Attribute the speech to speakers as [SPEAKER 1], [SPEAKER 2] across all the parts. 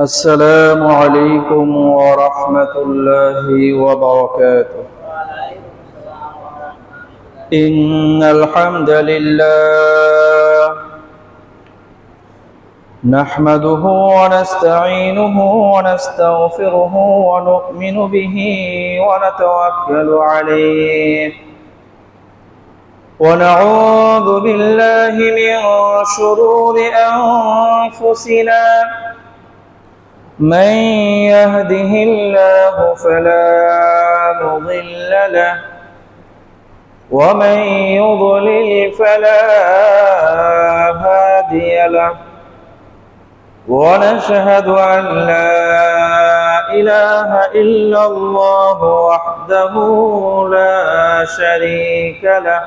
[SPEAKER 1] السلام عليكم ورحمة الله وبركاته. إن الحمد لله نحمده ونستعينه ونستغفره ونؤمن به ونتوكل عليه ونعوذ بالله من شرور أنفسنا من يهده الله فلا مضل له ومن يضلل فلا هادي له ونشهد أن لا إله إلا الله وحده لا شريك له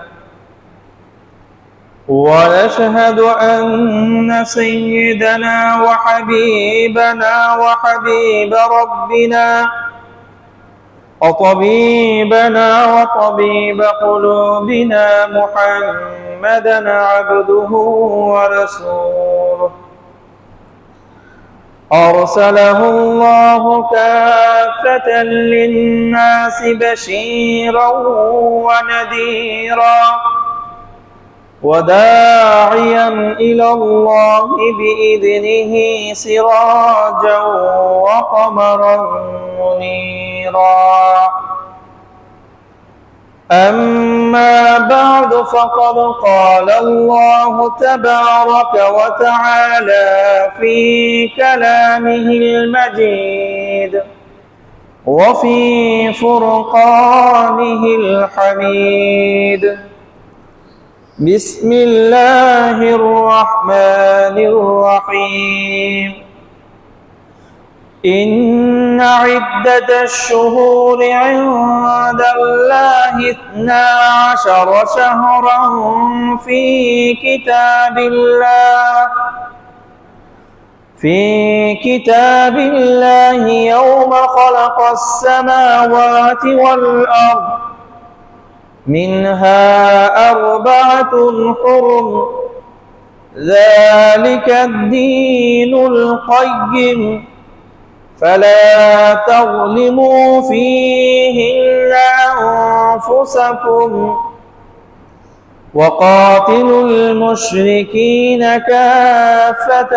[SPEAKER 1] ونشهد أن سيدنا وحبيبنا وحبيب ربنا وطبيبنا وطبيب قلوبنا محمدا عبده ورسوله أرسله الله كافة للناس بشيرا ونذيرا وداعيا إلى الله بإذنه سراجا وقمرا منيرا أما بعد فقد قال الله تبارك وتعالى في كلامه المجيد وفي فرقانه الحميد بسم الله الرحمن الرحيم إن عدة الشهور عند الله 12 شهرا في كتاب الله يوم خلق السماوات والأرض منها 4 حرم ذلك الدين القيم فلا تظلموا فيهن أنفسكم وقاتلوا المشركين كافة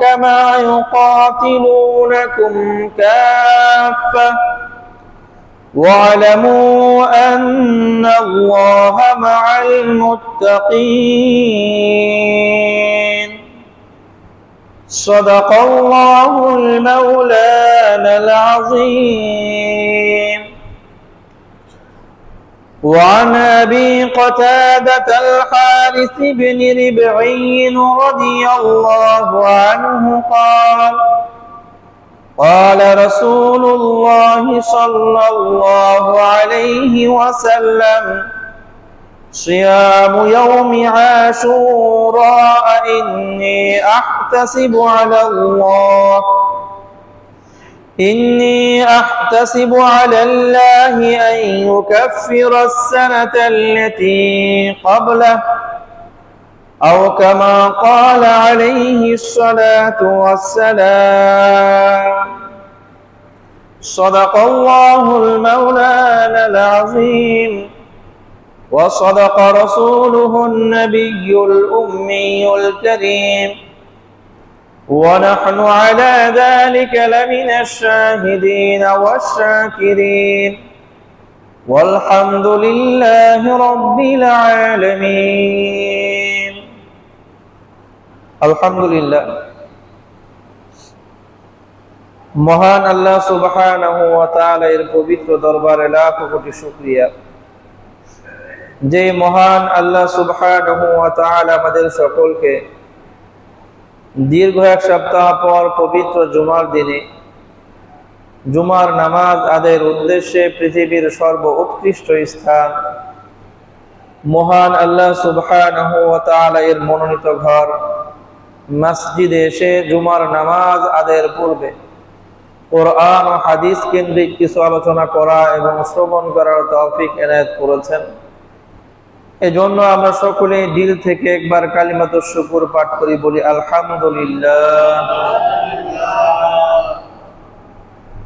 [SPEAKER 1] كما يقاتلونكم كافة واعلموا أن الله مع المتقين صدق الله المولانا العظيم. وعن أبي قتادة الحارث بن ربعي رضي الله عنه قال رسول الله صلى الله عليه وسلم صيام يوم عاشوراء إني أحتسب على الله أن يكفر السنة التي قبله أو كما قال عليه الصلاة والسلام صدق الله المولانا العظيم وصدق رسوله النبي الأمي الكريم ونحن على ذلك لمن الشاهدين والشاكرين والحمد لله رب العالمين. আলহামদুলিল্লাহ, মহান আল্লাহ সুবহানাহু ওয়া তাআলা এর পবিত্র দরবারে লাখ কোটি শুকরিয়া যে মহান আল্লাহ সুবহানাহু ওয়া তাআলা আমাদের সকলকে দীর্ঘ এক সপ্তাহ পর পবিত্র জুমার দিনে জুমার নামাজ আদায়ের উদ্দেশ্যে পৃথিবীর সর্বোৎকৃষ্ট স্থান মহান আল্লাহ সুবহানাহু ওয়া তাআলা এর মনোনীত ঘর মসজিদে এসে জুমার নামাজ আদায়ের পূর্বে কোরআন ও হাদিস কেন্দ্রিক কিছু আলোচনা করা এবং শ্রবণ করার তৌফিক এনায়েত করেছেন। এজন্য আমরা সকলে দিল থেকে একবার কালিমাতুশ শুকর পাঠ করি, বলি আলহামদুলিল্লাহ।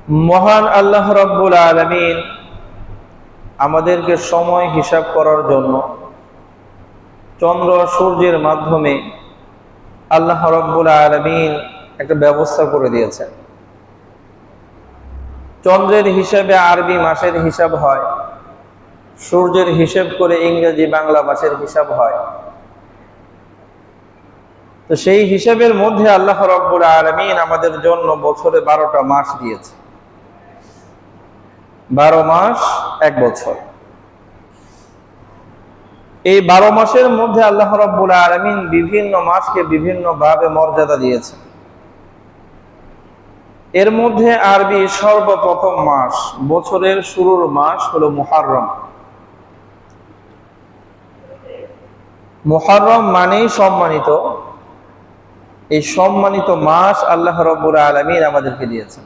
[SPEAKER 1] মহান আল্লাহ রাব্বুল আলামিন আমাদেরকে সময় হিসাব করার জন্য চন্দ্র সূর্যের মাধ্যমে আল্লাহ রাব্বুল আলামিন একটা ব্যবস্থা করে দিয়েছেন। চন্দ্রের হিসাবে আরবি মাসের হিসাব হয়, সূর্যের হিসাব করে ইংরেজি বাংলা মাসের হিসাব হয়। তো সেই হিসাবের মধ্যে আল্লাহ রাব্বুল আলামিন আমাদের জন্য বছরে 12টা মাস দিয়েছে। 12 মাস 1 বছর। এই 12 মাসের মধ্যে আল্লাহ রাব্বুল আলামিন বিভিন্ন মাসকে বিভিন্ন ভাবে মর্যাদা দিয়েছে। এর মধ্যে আরবি সর্বপ্রথম মাস, বছরের শুরুর মাস হলো মুহররম। মুহররম মানেই সম্মানিত। এই সম্মানিত মাস আল্লাহ রাব্বুল আলামিন আমাদেরকে দিয়েছেন।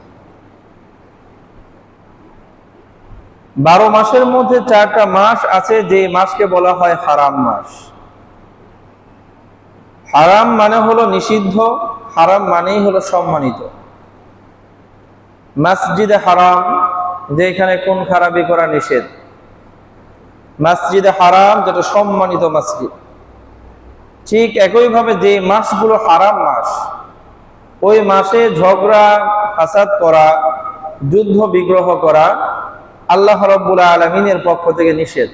[SPEAKER 1] 12 মাসের মধ্যে 4টা মাস আছে যে মাসকে বলা হয় হারাম মাস। হারাম মানে হলো নিষিদ্ধ, হারাম মানেই হলো সম্মানিত। মসজিদে হারাম, যেখানে কোন খারাপি করা নিষেধ। মসজিদে হারাম যেটা সম্মানিত মসজিদ। ঠিক একইভাবে যে মাসগুলো হারাম মাস, ওই মাসে ঝগড়া ফাসাদ করা, যুদ্ধ বিগ্রহ করা আল্লাহ রাব্বুল আলামিনের পক্ষ থেকে নিষেধ।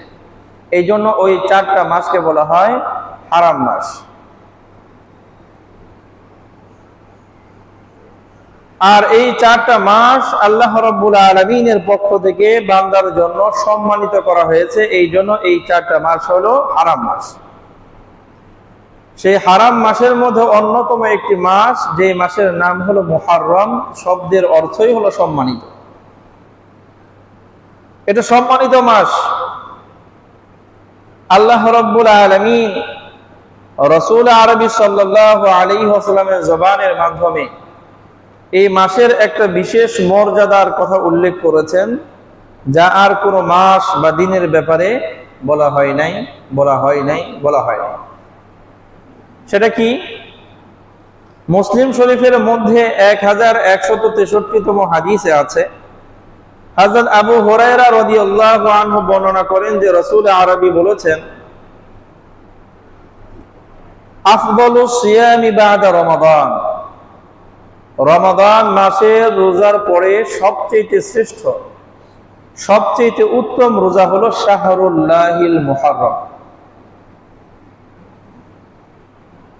[SPEAKER 1] এই জন্য ওই 4টা মাসকে বলা হয় হারাম মাস। আর এই 4টা মাস আল্লাহ রাব্বুল আলামিনের পক্ষ থেকে বান্দার জন্য সম্মানিত করা হয়েছে। এই জন্য এই 4টা মাস হলো হারাম মাস। সেই হারাম মাসের মধ্যে অন্যতম একটি মাস, যে মাসের নাম হলো মুহররম, শব্দের অর্থই হলো সম্মানিত। এটা সম্মানিত মাস। আল্লাহ রাব্বুল আলামিন রাসূল আরবি সাল্লাল্লাহু আলাইহি ওয়াসাল্লামের জবানের মাধ্যমে এই মাসের একটা বিশেষ মর্যাদার কথা উল্লেখ করেছেন, যা আর কোনো মাস বা দিনের ব্যাপারে বলা হয় নাই। সেটা কি? মুসলিম শরীফের মধ্যে 1163তম হাদিসে আছে, হযরত আবু হুরায়রা রাদিয়াল্লাহু আনহু বর্ণনা করেন যে রাসূল আরবি বলেছেন, আফদালুস সিয়ামি বাদা রমাদান, রমাদান মাসের রোজার পরে সবচেয়ে শ্রেষ্ঠ, সবচেয়ে উত্তম রোজা হলো শাহরুল্লাহিল মুহররম।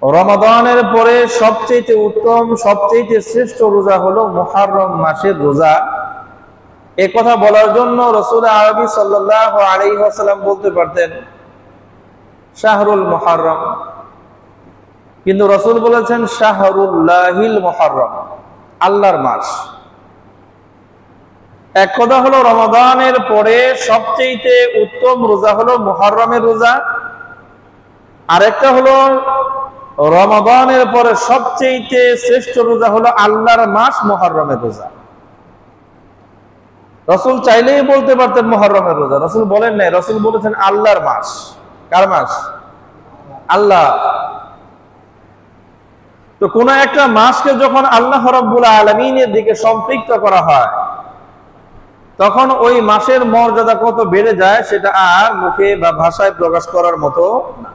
[SPEAKER 1] রমাদানের পরে সবচেয়ে উত্তম, সবচেয়ে শ্রেষ্ঠ রোজা হলো মুহররম মাসের রোজা। এ কথা বলার জন্য রাসূল আরবি সাল্লাল্লাহু আলাইহি ওয়াসাল্লাম বলতে পারতেন শাহরুল মুহররম, কিন্তু রাসূল বলেছেন শাহরুল্লাহিল মুহররম, আল্লাহর মাস। এক কথা হলো রমাদানের পরে সবচেয়ে উত্তম রোজা হলো মুহররমের রোজা, আরেকটা হলো রমাদানের পরে সবচেয়ে শ্রেষ্ঠ রোজা হলো আল্লাহর মাস মুহররমের রোজা। রাসূল চাইলেই বলতে পারতেন মুহররমের রোজা, রাসূল বলেন নাই। রাসূল বলেছেন আল্লাহর মাস। কার মাস? আল্লাহ। তো কোন একটা মাসকে যখন আল্লাহ রাব্বুল আলামিনের দিকে সম্পৃক্ত করা হয়, তখন ওই মাসের মর্যাদা কত বেড়ে যায় সেটা আর মুখে বা ভাষায় প্রকাশ করার মতো না।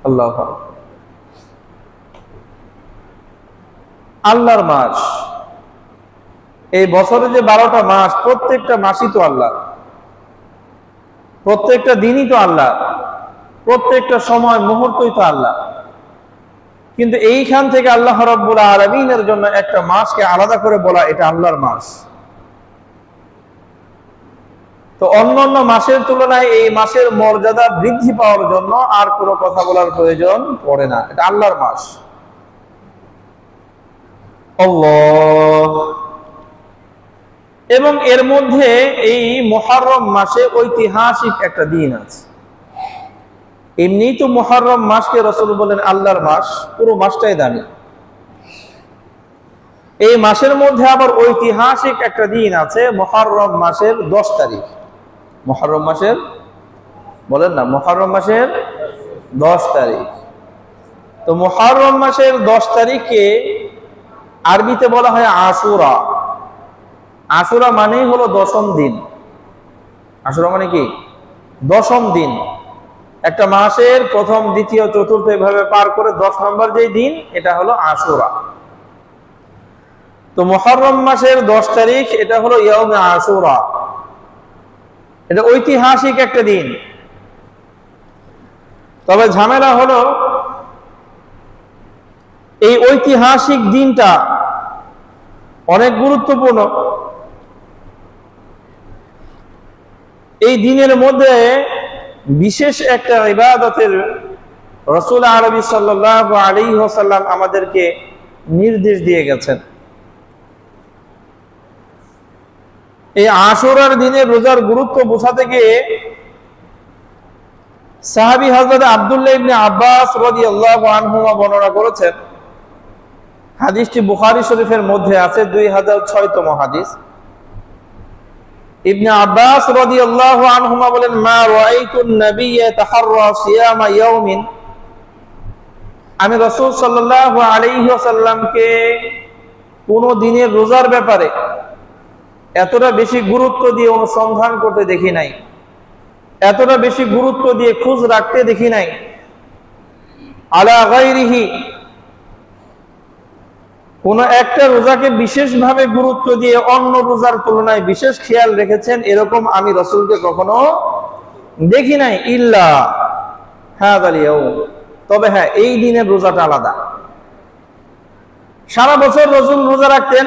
[SPEAKER 1] আল্লাহু আকবার। আল্লাহর মাস। এই বছরে যে 12টা মাস, প্রত্যেকটা মাসই তো আল্লাহ, প্রত্যেকটা দিনই তো আল্লাহ, প্রত্যেকটা সময় মুহূর্তই তো আল্লাহ। কিন্তু এইখান থেকে আল্লাহ রাব্বুল আলামিনের জন্য একটা মাসকে আলাদা করে বলা, এটা আল্লাহর মাস। তো অন্যান্য মাসের তুলনায় এই মাসের মর্যাদা বৃদ্ধি পাওয়ার জন্য আর কোনো কথা বলার প্রয়োজন পড়ে না। এটা আল্লাহর মাস। আল্লাহ। এবং এর মধ্যে এই মুহররম মাসে ঐতিহাসিক একটা দিন আছে। এমনি তো মুহররম মাসকে রাসূল বলেন আল্লাহর মাস, পুরো মাসটাই দামি। এই মাসের মধ্যে আবার ঐতিহাসিক একটা দিন আছে, মুহররম মাসের 10 তারিখ। মুহররম মাসের, বলেন না, মুহররম মাসের 10 তারিখ। তো মুহররম মাসের 10 তারিখে আরবিতে বলা হয় আশুরা। আশুরা মানেই হলো দশম দিন। আশুরা মানে কি? দশম দিন। একটা মাসের প্রথম, দ্বিতীয়, চতুর্থ এভাবে পার করে 10 নম্বর যেই দিন, এটা হলো আশুরা। তো মুহররম মাসের 10 তারিখ এটা হলো ইয়াউমে আশুরা। এটা ঐতিহাসিক একটা দিন। তবে ঝামেলা হলো এই ঐতিহাসিক দিনটা অনেক গুরুত্বপূর্ণ। এই দিনের মধ্যে বিশেষ একটা ইবাদতের রাসূল আরবি সাল্লাল্লাহু আলাইহি ওয়াসাল্লাম আমাদেরকে নির্দেশ দিয়ে গেছেন। এই আশুরার দিনে রোজার গুরুত্ব বোঝাতে গিয়ে সাহাবী হযরত আব্দুল্লাহ ইবনে আব্বাস রাদিয়াল্লাহু আনহুমা বর্ণনা করেছেন। হাদিসটি বুখারী শরীফের মধ্যে আছে, 2006তম হাদিস। ইবনে আব্বাস রাদিয়াল্লাহু আনহুমা বলেন, মা রাআইতুন নাবিয়্যা তাহাররা সিয়ামা ইয়াউমিন, আমি রাসূল সাল্লাল্লাহু আলাইহি ওয়াসাল্লামকে কোন দিনের রোজার ব্যাপারে এতটা বেশি গুরুত্ব দিয়ে অনুসন্ধান করতে দেখি নাই, এতটা বেশি গুরুত্ব দিয়ে খোঁজ রাখতে দেখি নাই। আলা গায়রিহি, কোন একটা রোজাকে বিশেষভাবে গুরুত্ব দিয়ে অন্য রোজার তুলনায় বিশেষ খেয়াল রেখেছেন এরকম আমি রাসূলকে কখনো দেখি নাই। ইল্লা হাযাল ইয়াউম, তবে হ্যাঁ, এই দিনের রোজাটা আলাদা। সারা বছর রাসূল রোজা রাখতেন।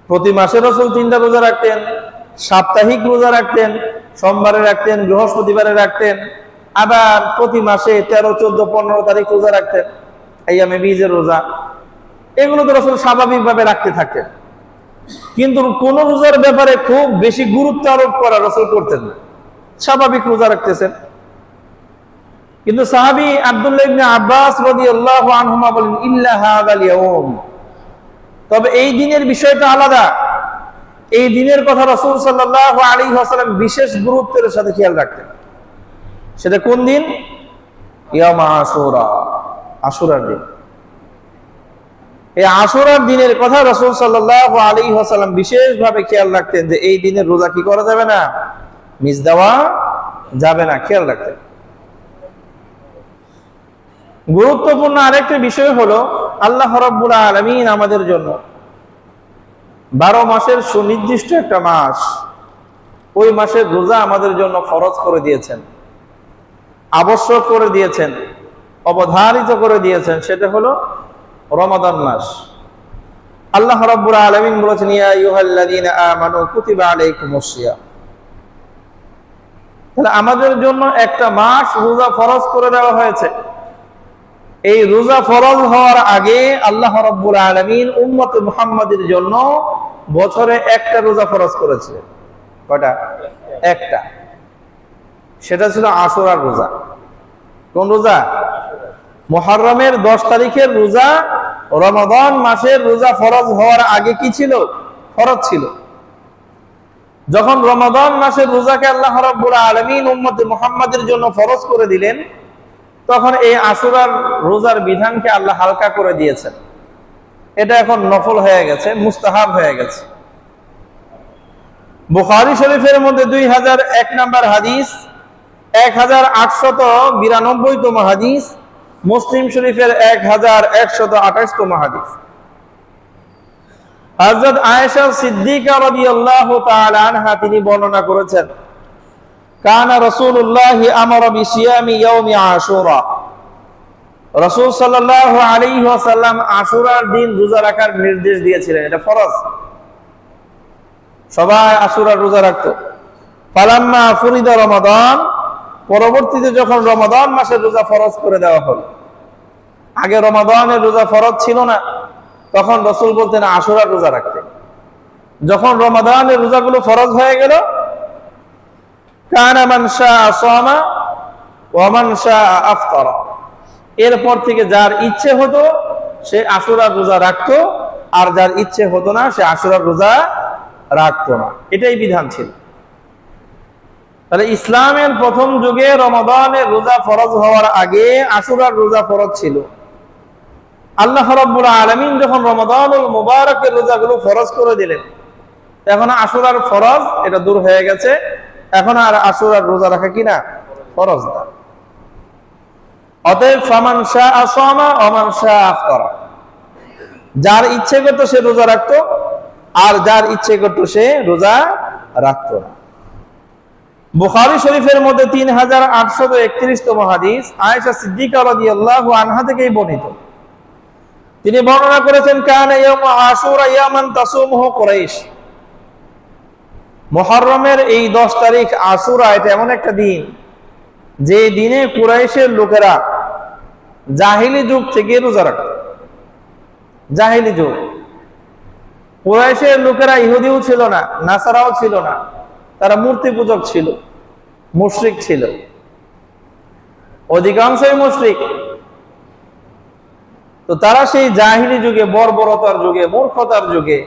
[SPEAKER 1] প্রতি মাসে রাসূল 3টা রোজা রাখতেন, সাপ্তাহিক রোজা রাখতেন, সোমবারে রাখতেন, বৃহস্পতিবারে রাখতেন, আবার প্রতি মাসে 13, 14, 15 তারিখ রোজা রাখতেন, আইয়ামে বীজের রোজা। এগুলো তো রাসূল স্বাভাবিকভাবে রাখতে থাকতেন, কিন্তু কোন রোজার ব্যাপারে খুব বেশি গুরুত্ব আরোপ করা রাসূল করতেন না। স্বাভাবিক রোজা রাখতেছেন। কিন্তু সাহাবী আব্দুল্লাহ ইবনে আব্বাস রাদিয়াল্লাহু আনহুমা বলেন, ইল্লা হাযাল ইয়াউম, তবে এই দিনের বিষয়টা আলাদা। এই দিনের কথা রাসূল সাল্লাল্লাহু আলাইহি ওয়াসাল্লাম বিশেষ গুরুত্বের সাথে খেয়াল রাখতেন। সেটা কোন দিন? ইয়াউম আশুরা, আশুরার দিন। এই আশুরার দিনের কথা রাসূল সাল্লাল্লাহু আলাইহি ওয়াসাল্লাম বিশেষভাবে খেয়াল রাখতেন যে এই দিনের রোজা কি করা যাবে না, মিস দেওয়া যাবে না, খেয়াল রাখতেন। গুরুত্বপূর্ণ আরেকটা বিষয় হলো, আল্লাহ রাব্বুল আলামিন আমাদের জন্য 12 মাসের সুনির্দিষ্ট একটা মাস, ওই মাসের রোজা আমাদের জন্য ফরজ করে দিয়েছেন, আবশ্যক করে দিয়েছেন, অবধারিত করে দিয়েছেন। সেটা হলো রমাদান মাস। আল্লাহ রাব্বুল আলামিন বলেছেন, ইয়া আইয়ুহাল্লাযীনা আমানু কুতিবা আলাইকুমুস সিয়াম। তাহলে আমাদের জন্য একটা মাস রোজা ফরজ করে দেওয়া হয়েছে। এই রোজা ফরজ হওয়ার আগে আল্লাহ রাব্বুল আলামিন উম্মত মুহাম্মাদের জন্য বছরে একটা রোজা ফরজ করেছিলেন। কয়টা? একটা। সেটা ছিল আশুরার রোজা। কোন রোজা? মুহররমের 10 তারিখের রোজা। রমাদান মাসের রোজা ফরজ হওয়ার আগে কি ছিল? ফরজ ছিল। যখন রমাদান মাসের রোজাকে আল্লাহ রাব্বুল আলামিন উম্মত মুহাম্মাদের জন্য ফরজ করে দিলেন, তখন এই আশুরার রোজার বিধানকে আল্লাহ হালকা করে দিয়েছেন। এটা এখন নফল হয়ে গেছে, মুস্তাহাব হয়ে গেছে। বুখারী শরীফের মধ্যে 2001 নম্বর হাদিস, 1892তম হাদিস, মুসলিম শরীফের 1128তম হাদিস। হযরত আয়েশা সিদ্দিকা রাদিয়াল্লাহু তাআলা আনহা তিনি বর্ণনা করেছেন, কানা রাসূলুল্লাহ আমারা বিসিয়ামি ইয়াউমি আশুরা। রাসূল সাল্লাল্লাহু আলাইহি ওয়াসাল্লাম আশুরার দিন রোজা রাখার নির্দেশ দিয়েছিলেন। এটা ফরজ, সবাই আশুরার রোজা রাখতো। ফালাম্মা ফুরিদা রমাদান, পরবর্তীতে যখন রমাদান মাসের রোজা ফরজ করে দেওয়া হলো, আগে রমাদানের রোজা ফরজ ছিল না, তখন রাসূল বলতেন আশুরার রোজা রাখতে। যখন রমাদানের রোজাগুলো ফরজ হয়ে গেল, কানা মান শাআ সামা ওয়া মান শাআ আফতারা, এরপর থেকে যার ইচ্ছে হতো সে আশুরার রোজা রাখতো, আর যার ইচ্ছে হতো না সে আশুরার রোজা রাখতো না। এটাই বিধান ছিল। তাহলে ইসলামের প্রথম যুগে রমাদানের রোজা ফরজ হওয়ার আগে আশুরার রোজা ফরজ ছিল। আল্লাহ রাব্বুল আলামিন যখন রমাদানুল মুবারকের রোজাগুলো ফরজ করে দিলেন, এখন আশুরার ফরজ এটা দূর হয়ে গেছে, এখন আর আশুরার রোজা রাখা কি না ফরজ না। অতএব ফামান শাআ সামা ওয়া মান শাআ আফতারা, যার ইচ্ছে করতো সে রোজা রাখতো, আর যার ইচ্ছে করতো সে রোজা রাখতো না। বুখারী শরীফের মধ্যে 3831তম হাদিস আয়েশা সিদ্দিকা রাদিয়াল্লাহু আনহা থেকেই বর্ণিত। তিনি বর্ণনা করেছেন, কানা ইয়াউম আশুরা ইয়ামান তাসুমুহু কুরাইশ। মুহররমের এই 10 তারিখ আশুরা, এটা এমন একটা দিন যে দিনে কুরাইশের লোকেরা জাহিলি যুগ থেকে রোজা রাখত। জাহিলি যুগ, কুরাইশের লোকেরা ইহুদিও ছিল না, নাসারাও ছিল না, তারা মূর্তি পূজক ছিল, মুশরিক ছিল, অধিকাংশই মুশরিক। তো তারা সেই জাহিলি যুগে, বর্বরতার যুগে, মূর্খতার যুগে,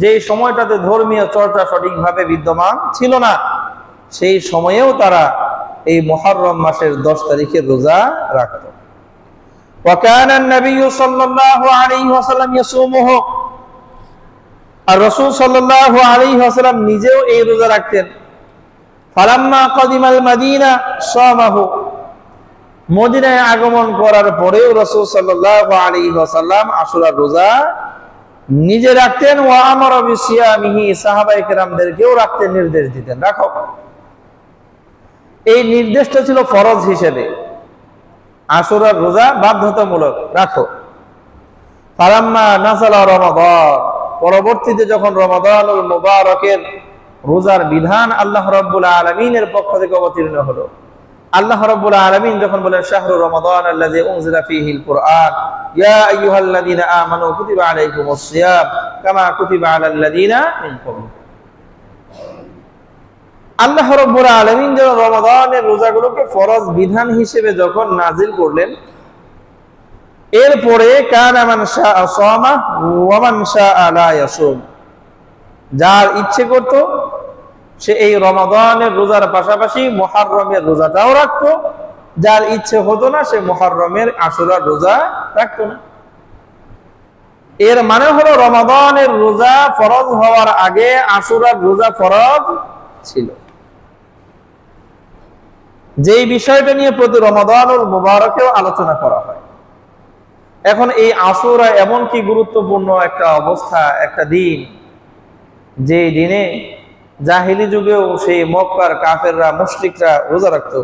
[SPEAKER 1] যে সময়টাতে ধর্মীয় চর্চা সঠিকভাবে বিদ্যমান ছিল না, সেই সময়েও তারা এই মুহররম মাসের 10 তারিখের রোজা রাখত। وكان النبي صلى الله عليه وسلم يصومه, আর রাসূল সাল্লাল্লাহু আলাইহি ওয়াসাল্লাম নিজেও এই রোজা রাখতেন। ফালাম্মা কাদিমাল মাদিনা সামাহু, মদিনায় আগমন করার পরেও রাসূল সাল্লাল্লাহু আলাইহি ওয়াসাল্লাম আশুরার রোজা নিজে রাখতেন। ওয়া আমারা বিসিয়ামিহি, সাহাবায়ে কেরামদেরকেও রাখতে নির্দেশ দিতেন, রাখো। এই নির্দেশটা ছিল ফরজ হিসেবে, আশুরার রোজা বাধ্যতামূলক, রাখো। ফালাম্মা নাযালা রমাদান, পরবর্তীতে যখন রমাদানুল মুবারকের রোজার বিধান আল্লাহ রাব্বুল আলামিনের পক্ষ থেকে অবতীর্ণ হলো, আল্লাহ রাব্বুল আলামিন যখন বলেন শাহরু রমাদান আল্লাযী উনজিলা ফীহিল কুরআন ইয়া আইয়ুহাল্লাযীনা আমানু কুতিবা আলাইকুমুস সিয়াম কামা কুতিবা আলাল্লাযীনা মিন ক্বাবলিকুম। আল্লাহ রাব্বুল আলামিন যখন রমাদানের রোজাগুলোকে ফরজ বিধান হিসেবে যখন নাজিল করলেন, এরপরে কানা মান শাআ সামা ওয়া মান শাআ লা ইয়াসুম, যার ইচ্ছে করত সে এই রমাদানের রোজার পাশাপাশি মুহররমের রোজাটাও রাখতো, যার ইচ্ছে হতো না সে মুহররমের আশুরার রোজা রাখতো না। এর মানে হলো রমাদানের রোজা ফরজ হওয়ার আগে আশুরার রোজা ফরজ ছিল। যেই বিষয়টা নিয়ে প্রতি রমাদানুল মুবারকেও আলোচনা করা হয়। এখন এই আশুরা এমন কি গুরুত্বপূর্ণ একটা অবস্থা, একটা দিন, যে দিনে জাহিলি যুগেও সেই মক্কার কাফেররা, মুশরিকরা রোজা রাখত,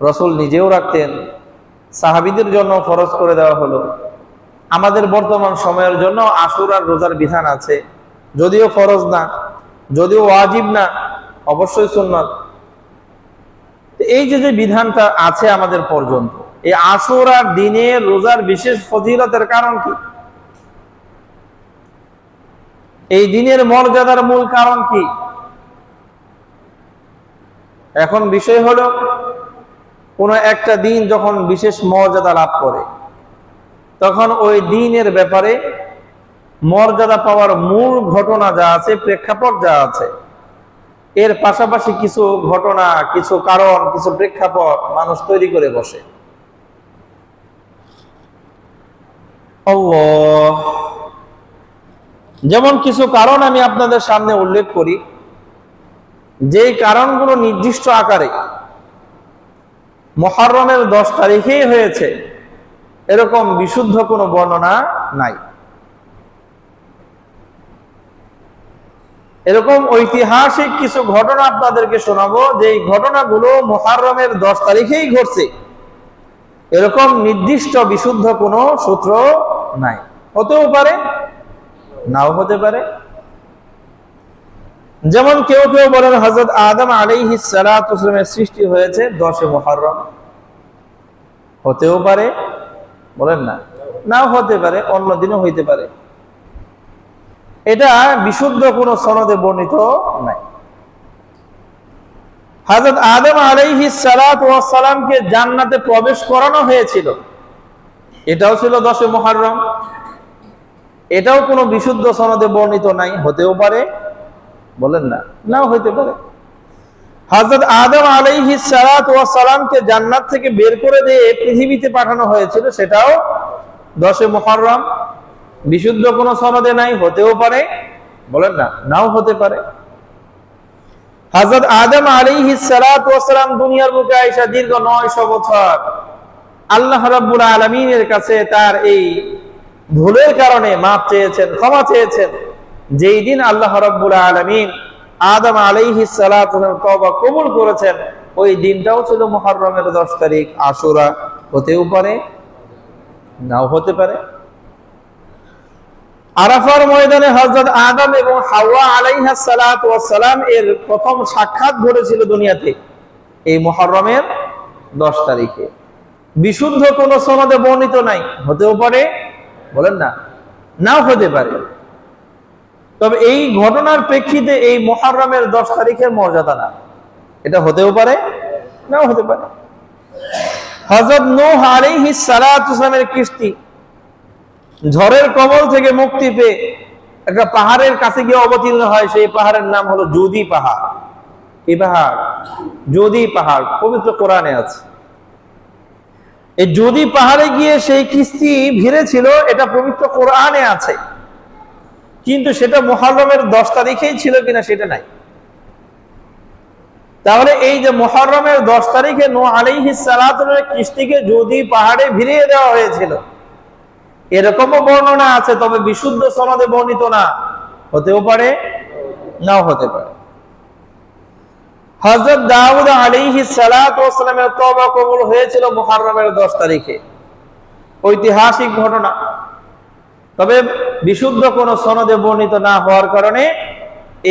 [SPEAKER 1] রাসূল নিজেও রাখতেন, সাহাবীদের জন্য ফরজ করে দেওয়া হলো। আমাদের বর্তমান সময়ের জন্য আশুরার রোজার বিধান আছে, যদিও ফরজ না, যদিও ওয়াজিব না, অবশ্যই সুন্নাত। এই যে বিধানটা আছে আমাদের পর্যন্ত, এই আশুরার দিনে রোজার বিশেষ ফজিলতের কারণ কি? এই দিনের মর্যাদার মূল কারণ কি? এখন বিষয় হলো, কোন একটা দিন যখন বিশেষ মর্যাদা লাভ করে, তখন ওই দিনের ব্যাপারে মর্যাদা পাওয়ার মূল ঘটনা যা আছে, প্রেক্ষাপট যা আছে, এর পাশাপাশি কিছু ঘটনা, কিছু কারণ, কিছু প্রেক্ষাপট মানুষ তৈরি করে বসে। যেমন কিছু কারণ আমি আপনাদের সামনে উল্লেখ করি, যেই কারণগুলো নির্দিষ্ট আকারে মুহররমের 10 তারিখেই হয়েছে এরকম বিশুদ্ধ কোনো বর্ণনা নাই। এরকম ঐতিহাসিক কিছু ঘটনা আপনাদেরকে শোনাবো, যে এই ঘটনাগুলো মুহররমের 10 তারিখেই ঘটছে, এরকম নির্দিষ্ট বিশুদ্ধ কোনো সূত্র নাই। হতেও পারে, নাও হতে পারে। যেমন কেউ কেউ বলেন হযরত আদম আলাইহিস সালাতু ওয়াস সালামের সৃষ্টি হয়েছে 10 মুহররম, হতেও পারে, বলেন না, নাও হতে পারে, অন্য দিনও হইতে পারে। এটা বিশুদ্ধ কোনো সনদে বর্ণিত নাই। হযরত আদম আলাইহিস সালাতু ওয়াস সালামকে জান্নাতে প্রবেশ করানো হয়েছিল, এটাও ছিল 10 মুহররম, এটাও কোনো বিশুদ্ধ সনদে বর্ণিত নাই, হতেও পারে, বলেন না, নাও হইতে পারে। হযরত আদম আলাইহিস সালাতু ওয়াস সালামকে জান্নাত থেকে বের করে দিয়ে পৃথিবীতে পাঠানো হয়েছিল, সেটাও 10 মুহররম বিশুদ্ধ কোনো সনদে নাই, হতেও পারে, বলেন না, নাও হতে পারে। হযরত আদম আলাইহিস সালাতু ওয়াস সালাম দুনিয়ার বুকে আয়েশা দীর্ঘ 900 বছর আল্লাহ রাব্বুল আলামিনের কাছে তার এই ভুলের কারণে মাফ চেয়েছেন, ক্ষমা চেয়েছেন। যেই দিন আল্লাহ রাব্বুল আলামিন আদম আলাইহিস সালাতু ওয়াস সালাম তওবা কবুল করেছেন, ওই দিনটাও ছিল মুহররমের 10 তারিখ, আশুরা, হতেও পারে, নাও হতে পারে। আরাফার ময়দানে হযরত আদম এবং হাওয়া আলাইহিস সালাতু ওয়াস সালাম এর প্রথম সাক্ষাৎ ঘটেছিল দুনিয়াতে এই মুহররমের 10 তারিখে। বিশুদ্ধ কোন সনদে বর্ণিত নাই, হতেও পারে, বলেন না, নাও হতে পারে। তবে এই ঘটনার প্রেক্ষিতে এই মুহররমের 10 তারিখের মর্যাদা না, এটা হতেও পারে, নাও হতে পারে। হযরত নূহ আলাইহিস সালাতু ওয়াস সালামের কিস্তি ঝড়ের কবল থেকে মুক্তি পেয়ে একটা পাহাড়ের কাছে গিয়ে অবতীর্ণ হয়। সেই পাহাড়ের নাম হলো জুদি পাহাড়। এই পাহাড় জুদি পাহাড় পবিত্র কোরআনে আছে। এই জুদি পাহাড়ে গিয়ে সেই কিস্তি ভিড়েছিল, এটা পবিত্র কোরআনে আছে, কিন্তু সেটা মুহররমের 10 তারিখেই ছিল কিনা সেটা নাই। তাহলে এই যে মুহররমের 10 তারিখে নূহ আলাইহিস সালাতু ওয়াস সালামের কিস্তিকে জুদি পাহাড়ে ভিড়িয়ে দেওয়া হয়েছিল, এরকমও বর্ণনা আছে, তবে বিশুদ্ধ সনদে বর্ণিত না, হতেও পারে, নাও হতে পারে। হযরত দাউদ আলাইহিস সালাতু ওয়াস সালামের তওবা কবুল হয়েছিল মুহররমের 10 তারিখে, ঐতিহাসিক ঘটনা। তবে বিশুদ্ধ কোন সনদে বর্ণিত না হওয়ার কারণে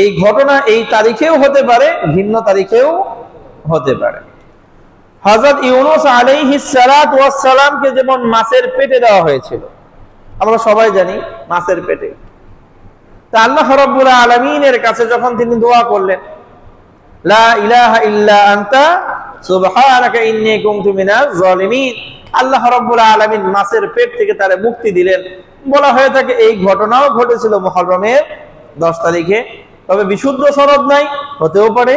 [SPEAKER 1] এই ঘটনা এই তারিখেও হতে পারে, ভিন্ন তারিখেও হতে পারে। হযরত ইউনূস আলাইহিস সালাতু ওয়াস সালামকে যেমন মাছের পেটে দেওয়া হয়েছিল, আমরা সবাই জানি মাছের পেটে, তা আল্লাহ রাব্বুল আলামিনের কাছে যখন তিনি দোয়া করলেন, লা ইলাহা ইল্লা আনতা সুবহানাকা ইন্নী কুনতু মিনাজ জালিমিন, আল্লাহ রাব্বুল আলামিন মাছের পেট থেকে তারে মুক্তি দিলেন। বলা হয়ে থাকে এই ঘটনাও ঘটেছিল মুহররমের 10 তারিখে, তবে বিশুদ্ধ সনদ নাই, হতেও পারে,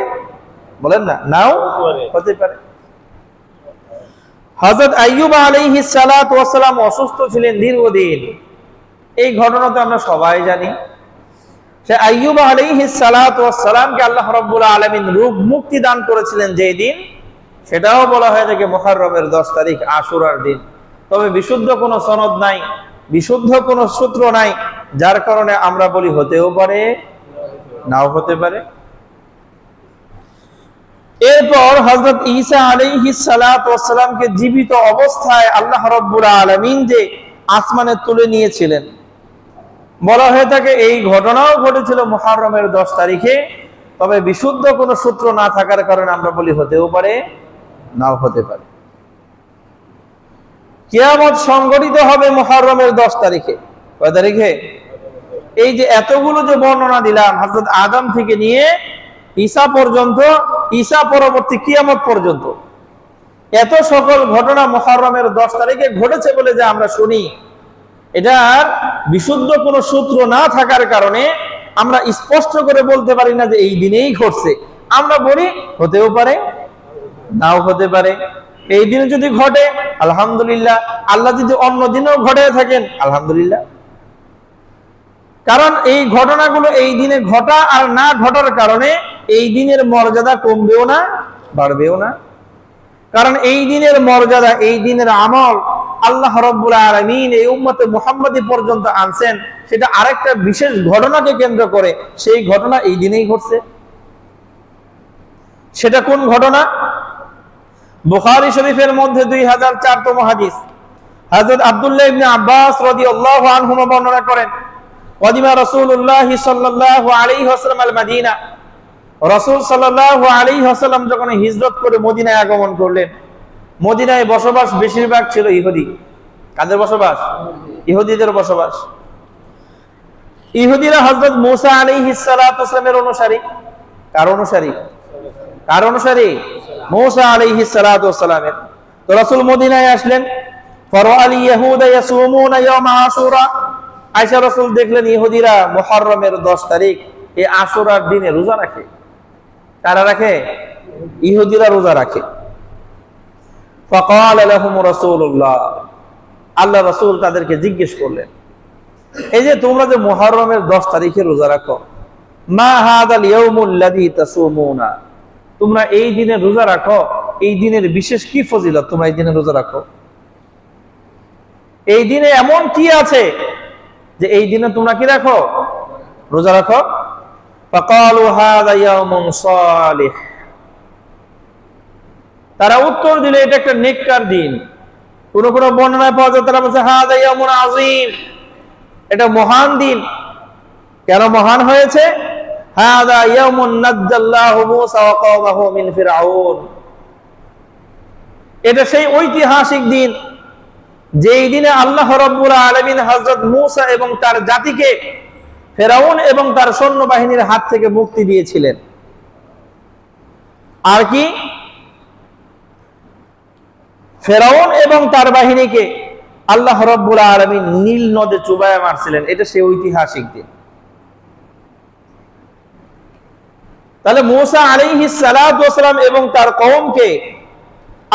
[SPEAKER 1] বলেন না, নাও হতে পারে। হযরত আইয়ুব আলাইহিস সালাতু ওয়াস সালাম অসুস্থ ছিলেন দীর্ঘদিন, এই ঘটনা তো আমরা সবাই জানি। সে আইয়ুব আলাইহিস সালাতু ওয়াস সালামকে আল্লাহ রাব্বুল আলামিন রোগ মুক্তি দান করেছিলেন যেই দিন, সেটাও বলা হয় থাকে মুহররমের 10 তারিখ, আশুরার দিন। তবে বিশুদ্ধ কোনো সনদ নাই, বিশুদ্ধ কোনো সূত্র নাই, যার কারণে আমরা বলি হতেও পারে, নাও হতে পারে। এরপর হযরত ঈসা আলাইহিস সালাতু ওয়াস সালামকে জীবিত অবস্থায় আল্লাহ রাব্বুল আলামিন যে আসমানে তুলে নিয়েছিলেন, বলা হয়ে থাকে এই ঘটনাও ঘটেছিল মুহররমের 10 তারিখে। তবে বিশুদ্ধ কোনো সূত্র না থাকার কারণে আমরা বলি হতেও পারে, নাও হতে পারে। কিয়ামত সংঘটিত হবে মুহররমের 10 তারিখে। কয় তারিখে? এই যে এতগুলো যে বর্ণনা দিলাম, হযরত আদম থেকে নিয়ে ঈসা পর্যন্ত, ঈসা পরবর্তী কিয়ামত পর্যন্ত, এত সকল ঘটনা মুহররমের 10 তারিখে ঘটেছে বলে যে আমরা শুনি, এটার বিশুদ্ধ কোনো সূত্র না থাকার কারণে আমরা স্পষ্ট করে বলতে পারি না যে এই দিনেই ঘটছে। আমরা বলি হতেও পারে, নাও হতে পারে। এই দিনে যদি ঘটে আলহামদুলিল্লাহ, আল্লাহ যদি অন্য দিনেও ঘটে থাকেন আলহামদুলিল্লাহ। কারণ এই ঘটনাগুলো এই দিনে ঘটা আর না ঘটার কারণে এই দিনের মর্যাদা কমবেও না, বাড়বেও না। কারণ এই দিনের মর্যাদা, এই দিনের আমল আল্লাহ রাব্বুল আলামিন এই উম্মতে মুহাম্মাদি পর্যন্ত আনছেন, সেটা আরেকটা বিশেষ ঘটনাকে কেন্দ্র করে। সেই ঘটনা এই দিনেই ঘটছে। সেটা কোন ঘটনা? বুখারী শরীফের মধ্যে 2004তম হাদিস, হযরত আব্দুল্লাহ ইবনে আব্বাস রাদিয়াল্লাহু আনহুমা বর্ণনা করেন, ওয়াদিমা রাসূলুল্লাহ সাল্লাল্লাহু আলাইহি ওয়াসাল্লাম আল মদিনা, রাসূল সাল্লাল্লাহু আলাইহি ওয়াসাল্লাম যখন হিজরত করে মদিনায় আগমন করলেন, মদিনায় বসবাস বেশিরভাগ ছিল ইহুদি। কাদের বসবাস? ইহুদিদের বসবাস। ইহুদিরা হযরত মুসা আলাইহিস সালাতু ওয়াস সালামের অনুসারী। কার অনুসারী? কার অনুসারী? মুসা আলাইহিস সালাতু ওয়াস সালামের। তো রাসূল মদিনায় আসলেন, ফারাআল ইয়াহুদা ইয়াসুমুনা ইয়াওম আশুরা, আয়েশা রাসূল দেখলেন ইহুদিরা মুহররমের 10 তারিখ এই আশুরার দিনে রোজা রাখে। কারা রাখে? ইহুদিরা রোজা রাখে। ফাকাল লাহুম রাসূলুল্লাহ, আল্লাহ রাসূল তাদেরকে জিজ্ঞেস করলেন, এই যে তোমরা যে মুহররমের 10 তারিখে রোজা রাখো, মা হাদাল ইয়াউমুল্লাযী তাসুমুনা, তোমরা এই দিনে রোজা রাখো, এই দিনের বিশেষ কি ফজিলত তোমরা এই দিনে রোজা রাখো? এই দিনে এমন কি আছে যে এই দিনে তোমরা কি রাখো, রোজা রাখো? ফাকালু হাযা ইয়াউমুন সালিহ, তারা উত্তর দিল এটা একটা নেককার দিন। কোন কোন বর্ণনায় পাওয়া যায় তারা বলছে হাযা ইয়াউমুন আযীম, এটা মহান দিন। কেন মহান হয়েছে? হাযা ইয়াউমুন নাজ্জাল্লাহু মূসা ওয়া কওমাহু মিন ফিরআউন, এটা সেই ঐতিহাসিক দিন যেই দিনে আল্লাহ রাব্বুল আলামিন হযরত মূসা এবং তার জাতিকে ফিরআউন এবং তার সৈন্যবাহিনীর হাত থেকে মুক্তি দিয়েছিলেন। আর কি, ফিরআউন এবং তার বাহিনীকে আল্লাহ রাব্বুল আলামিন নীল নদে চুবায়া মারছিলেন, এটা সেই ঐতিহাসিক দিন। তাহলে মূসা আলাইহিস সালাতু ওয়াস সালাম এবং তার কওমকে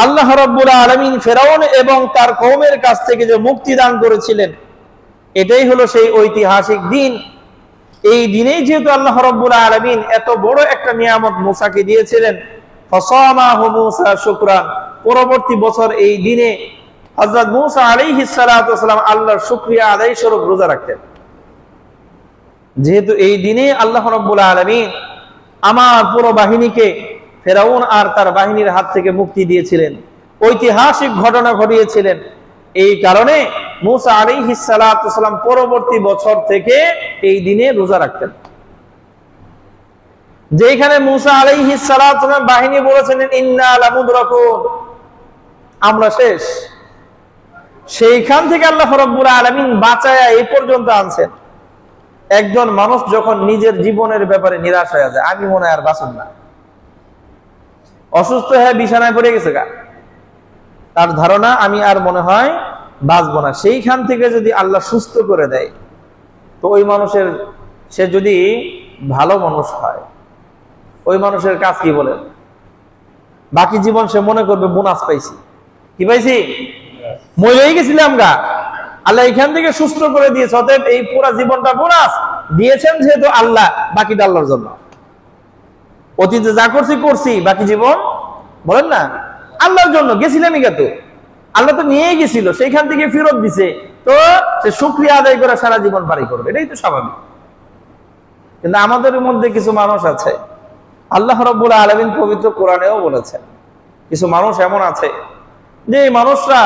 [SPEAKER 1] আল্লাহ রাব্বুল আলামিন ফিরআউন এবং তার কওমের কাছ থেকে যে মুক্তি দান করেছিলেন, এটাই হলো সেই ঐতিহাসিক দিন। এই দিনেই যেহেতু আল্লাহ রাব্বুল আলামিন এত বড় একটা নিয়ামত মূসাকে দিয়েছিলেন, ফাসামাহু মূসা শুকরান, পরবর্তী বছর এই দিনে হযরত মূসা আলাইহিস সালাতু ওয়াস সালাম আল্লাহর শুকরিয়া আদায় স্বরূপ রোজা রাখতেন। যেহেতু এই দিনে আল্লাহ রাব্বুল আলামিন আমার পুরো বাহিনীকে ফিরআউন আর তার বাহিনীর হাত থেকে মুক্তি দিয়েছিলেন, ঐতিহাসিক ঘটনা ঘটিয়েছিলেন, এই কারণে মূসা আলাইহিস সালাতু ওয়াস সালাম পরবর্তী বছর থেকে এই দিনে রোজা রাখতেন। যেখানে মূসা আলাইহিস সালাতু ওয়াস সালাম বাহিনী বলেছিলেন ইন্না লামুদরাকুন, আমরা শেষ, সেইখান থেকে আল্লাহ রাব্বুল আলামিন বাঁচায়া এই পর্যন্ত আনছেন। একজন মানুষ যখন নিজের জীবনের ব্যাপারে নিরাশ হয়ে যায়, আমি মনে হয় আর বাঁচব না, অসুস্থ হয়ে বিছানায় পড়ে গেছে গা, তার ধারণা আমি আর মনে হয় বাঁচবো না, সেইখান থেকে যদি আল্লাহ সুস্থ করে দেয়, তো ওই মানুষের, সে যদি ভালো মানুষ হয়, ওই মানুষের কাজ কি বলেন? বাকি জীবন সে মনে করবে বোনাস পাইছি। কি পাইছি? মরেই গেছিলাম গা, আল্লাহ এখান থেকে সুস্থ করে দিয়েছে, অতএব এই পুরো জীবনটা বোনাস দিয়েছেন যেহেতু আল্লাহ, বাকিটা আল্লাহর জন্য। অতীতে যা করছি করছি, বাকি জীবন বলেন না আল্লাহর জন্য, গেছিলামই গেত, আল্লাহ তো নিয়েই গেছিল, সেইখান থেকে ফেরত দিছে, তো সে শুকরিয়া আদায় করে সারা জীবন পারি করবে, এটাই তো স্বাভাবিক। কিন্তু আমাদের মধ্যে কিছু মানুষ আছে, আল্লাহ রাব্বুল আলামিন পবিত্র কোরআনেও বলেছেন, কিছু মানুষ এমন আছে যে এই মানুষরা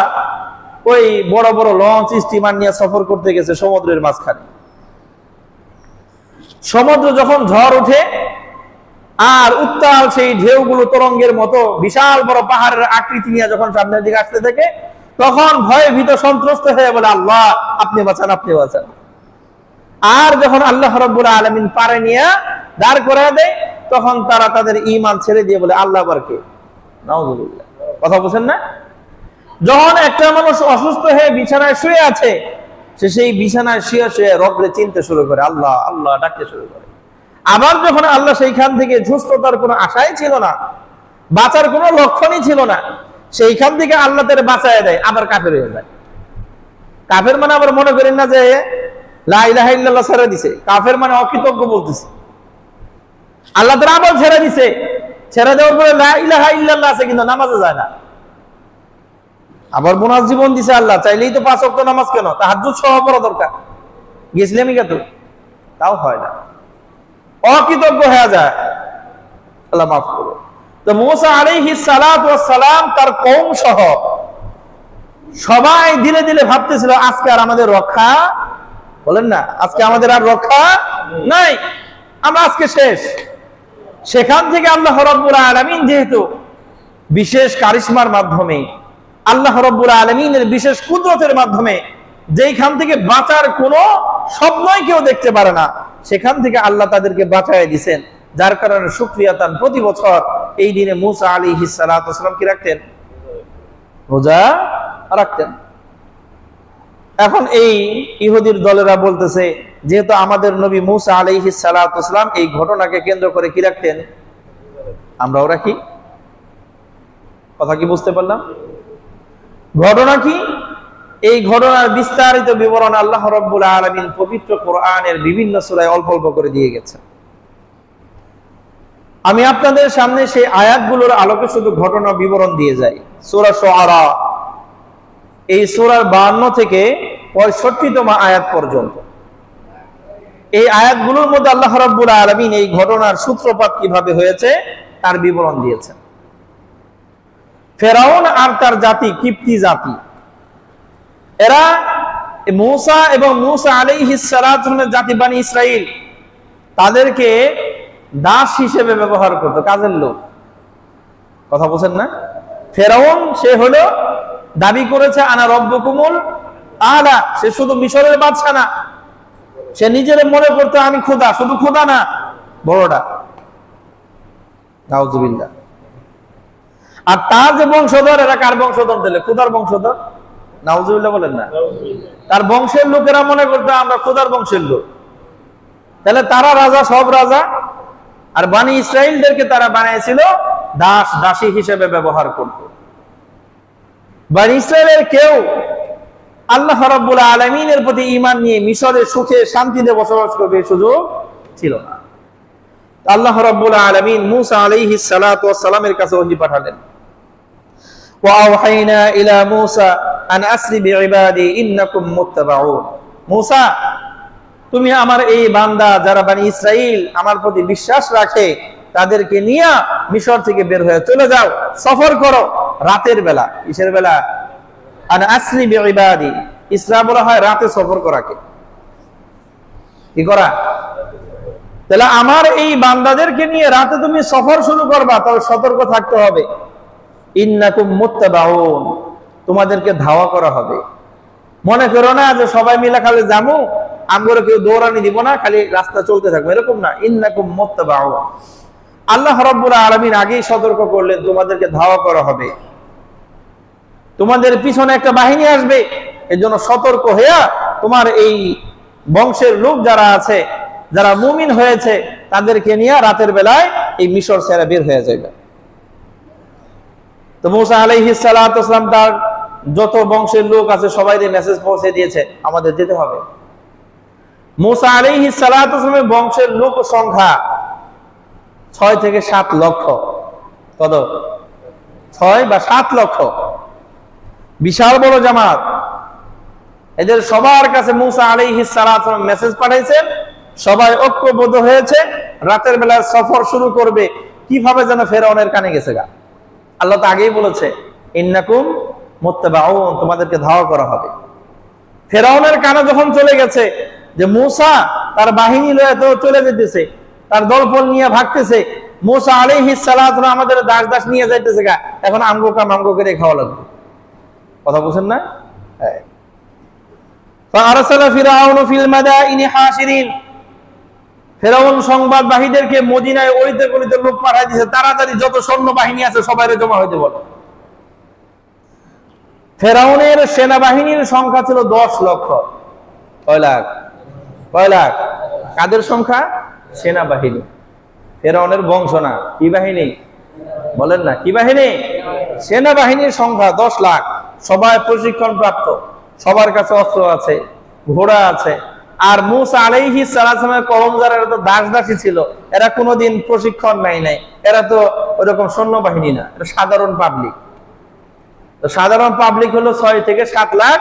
[SPEAKER 1] ওই বড় বড় লঞ্চ স্টিমার নিয়ে সফর করতে গেছে সমুদ্রের মাঝখানে। সমুদ্র যখন ঝড় ওঠে আর উত্তাল সেই ঢেউগুলো তরঙ্গের মতো বিশাল বড় পাহাড়ের আকৃতি নিয়ে যখন সামনের দিকে আসতে থাকে, তখন ভয়ে ভীত সন্ত্রস্ত হয়ে বলে আল্লাহ আপনি বাঁচান, আপনি বাঁচান। আর যখন আল্লাহ রাব্বুল আলামিন পারে নিয়ে দাঁড় করে দেয়, তখন তারা তাদের ঈমান ছেড়ে দিয়ে বলে আল্লাহ আবার কে? নাউযুবিল্লাহ। কথা বুঝেন না? যখন একটা মানুষ অসুস্থ হয়ে বিছানায় শুয়ে আছে, সে সেই বিছানায় শুয়ে শুয়ে রব্বে চিনতে শুরু করে, আল্লাহ আল্লাহ ডাকতে শুরু করে। আবার যখন আল্লাহ সেইখান থেকে সুস্থতার কোনো আশাই ছিল না, বাঁচার কোনো লক্ষণই ছিল না, সেইখান থেকে আল্লাহ তারে বাঁচায় দেয়, আবার কাফের হয়ে যায়। কাফের মানে আবার মনে করেন না যে লা ইলাহা ইল্লাল্লাহ ছেড়ে দিছে, কাফের মানে অকৃতজ্ঞ বলতেছে। আল্লাহ তারা আবার ছেড়ে দিছে, ছেড়ে দেওয়ার পরে লা ইলাহা ইল্লাল্লাহ আছে কিন্তু নামাজে যায় না। আবার বোনাস জীবন দিছে আল্লাহ, চাইলেই তো 5 ওয়াক্ত নামাজ কেন, তাহাজ্জুদ সহ পড়া দরকার, গেছিলামই কত, তাও হয় না, অকৃতজ্ঞ হয়ে যায়। আল্লাহ মাফ করো। তো মূসা আলাইহিস সালাতু ওয়াস সালাম তার কওম সহ সবাই দিলে দিলে ভাবতেছিল আজকে আর আমাদের রক্ষা, বলেন না আজকে আমাদের আর রক্ষা নাই, আমরা আজকে শেষ। সেখান থেকে আল্লাহ রাব্বুল আলামিন যেহেতু বিশেষ কারিশমার মাধ্যমে, আল্লাহ রাব্বুল আলামিনের বিশেষ কুদরতের মাধ্যমে যেখান থেকে বাঁচার কোনো স্বপ্নই কেউ দেখতে পারে না, সেখান থেকে আল্লাহ তাদেরকে বাঁচায় দিয়েছেন, যার কারণে শুকরিয়া তান প্রতি বছর এই দিনে মূসা আলাইহিস সালাতু ওয়াস সালাম কি রাখতেন? রোজা রাখতেন। এখন এই ইহুদির দলেরা বলতেছে যেহেতু আমাদের নবী মূসা আলাইহিস সালাতু ওয়াস সালাম এই ঘটনাকে কেন্দ্র করে কি রাখতেন, আমরাও রাখি। কথা কি বুঝতে পারলাম? ঘটনা কি? এই ঘটনার বিস্তারিত বিবরণ আল্লাহ রাব্বুল আলামিন পবিত্র কোরআনের বিভিন্ন সূরায় অল্প অল্প করে দিয়ে গেছেন। আমি আপনাদের সামনে সেই আয়াতগুলোর আলোকে শুধু ঘটনা বিবরণ দিয়ে যাই। সূরা শুআরা, এই সূরার 52 থেকে 65তম আয়াত পর্যন্ত এই আয়াতগুলোর মধ্যে আল্লাহ রাব্বুল আলামিন এই ঘটনার সূত্রপাত কিভাবে হয়েছে তার বিবরণ দিয়েছেন। ফেরাউন আর তার জাতি কিপ্তি জাতি, এরা মূসা এবং মূসা আলাইহিস সালামের জাতি বনি ইসরাইল, তাদেরকে দাস হিসেবে ব্যবহার করতো, কাজের লোক। কথা বলছেন না? ফেরাউন সে হলো দাবি করেছে আনা রব্বুকুমুল আলা, সে শুধু মিশরের বাদশা না, সে নিজের মনে করতো আমি খোদা, শুধু খোদা না, বড়টা। নাউজুবিল্লাহ। আর তার যে বংশধর, এরা কার বংশধর? দিলে খোদার বংশধর। নাউজুবিল্লাহ বলেন না? তার বংশের লোকেরা মনে করতো আমরা খোদার বংশের লোক। তাহলে তারা রাজা, সব রাজা। আর বনি ইসরাইলদেরকে তারা বানিয়েছিল দাস, দাসী হিসেবে ব্যবহার করত। বনি ইসরাইলের কেউ আল্লাহ রাব্বুল আলামিনের প্রতি ঈমান নিয়ে মিশরে সুখে শান্তিতে বসবাস করবে সুযোগ ছিল না। আল্লাহ রাব্বুল আলামিন মূসা আলাইহিস সালাতু ওয়াস সালামের কাছে ওহী পাঠালেন। ওয়া আওহাইনা ইলা মূসা আন আসরি বিইবাদি ইন্নাকুম মুত্তাবাউন। মূসা, তুমি আমার এই বান্দা যারা বনি ইসরাইল আমার প্রতি বিশ্বাস রাখে, তাদেরকে নিয়ে মিশর থেকে বের হয়ে চলে যাও, সফর করো রাতের বেলা। কিসের বেলা? আন আসরি বিইবাদি, ইসরা বলা হয় রাতে সফর করাকে। কি করা? তাহলে আমার এই বান্দাদেরকে নিয়ে রাতে তুমি সফর শুরু করবা, তবে সতর্ক থাকতে হবে। ইন্নাকুম মুত্তাবাউন, তোমাদেরকে ধাওয়া করা হবে। মনে করো না যে সবাই মিলে খালি যাবো, আমরা কেউ দৌড়ানি দিব না, খালি রাস্তা চলতে থাকবো, এরকম না। ইন্নাকুম মুত্তাবাউন, আল্লাহ রাব্বুল আলামিন আগেই সতর্ক করলেন তোমাদেরকে ধাওয়া করা হবে, তোমাদের পিছনে একটা বাহিনী আসবে। এর জন্য সতর্ক হইয়া তোমার এই বংশের লোক যারা আছে, যারা মুমিন হয়েছে, তাদেরকে নিয়ে রাতের বেলায় এই মিশর ছেড়ে বের হয়ে যাবে। তো মূসা আলাইহিস সালাতু ওয়াস সালাম তার যত বংশের লোক আছে সবাইকে মেসেজ পৌঁছে দিয়েছে আমাদের যেতে হবে। মূসা আলাইহিস সালাতু ওয়াস সালামের বংশের লোক সংখ্যা 6 থেকে 7 লক্ষ। কত? 6 বা 7 লক্ষ। বিশাল বড় জামাত। এদের সবার কাছে মূসা আলাইহিস সালাতু ওয়াস সালাম মেসেজ পাঠাইছেন, সবাই ঐক্যবদ্ধ হয়েছে, রাতের বেলা সফর শুরু করবে। কিভাবে যেন ফেরাউনের কানে গেছে গা। আল্লাহ তো আগেই বলেছে ইন্নাকুম মুত্তাবাউন, তোমাদেরকে ধাওয়া করা হবে। ফেরাউনের কানে যখন চলে গেছে যে মূসা তার বাহিনী লয়ে তো চলে যেতেছে, তার দলবল নিয়ে ভাগতেছে, মূসা আলাইহিস সালাতু ওয়া আমাদের দাস দাস নিয়ে যাইতেছে গা, এখন আমগো কাম আমগো করে খাওয়া লাগবে। কথা বুঝেন না? হ্যাঁ। ফাআরসালা ফিরআউনু ফিল মাদাইনি হাশিরিন, ফেরাউন সংবাদবাহীদেরকে মদিনায় অলিতে গলিতে লোক পাঠাই দিয়েছে, তাড়াতাড়ি যত সৈন্য বাহিনী আছে সবাইরে জমা হইতে বলে। ফেরাউনের সেনাবাহিনীর সংখ্যা ছিল 10 লক্ষ। কয় লাখ? কয় লাখ? কাদের সংখ্যা? সেনাবাহিনী। ফেরাউনের বংশ না, কি বাহিনী বলেন না? কি বাহিনী? সেনাবাহিনীর সংখ্যা 10 লাখ। সবাই প্রশিক্ষণ প্রাপ্ত, সবার কাছে অস্ত্র আছে, ঘোড়া আছে। আর মূসা আলাইহিস সালামের কওম যারা, এরা তো দাস দাসী ছিল, এরা কোনোদিন প্রশিক্ষণ নাই, এরা তো ওরকম সৈন্যবাহিনী না, এটা সাধারণ পাবলিক। তো সাধারণ পাবলিক হলো 6 থেকে 7 লাখ।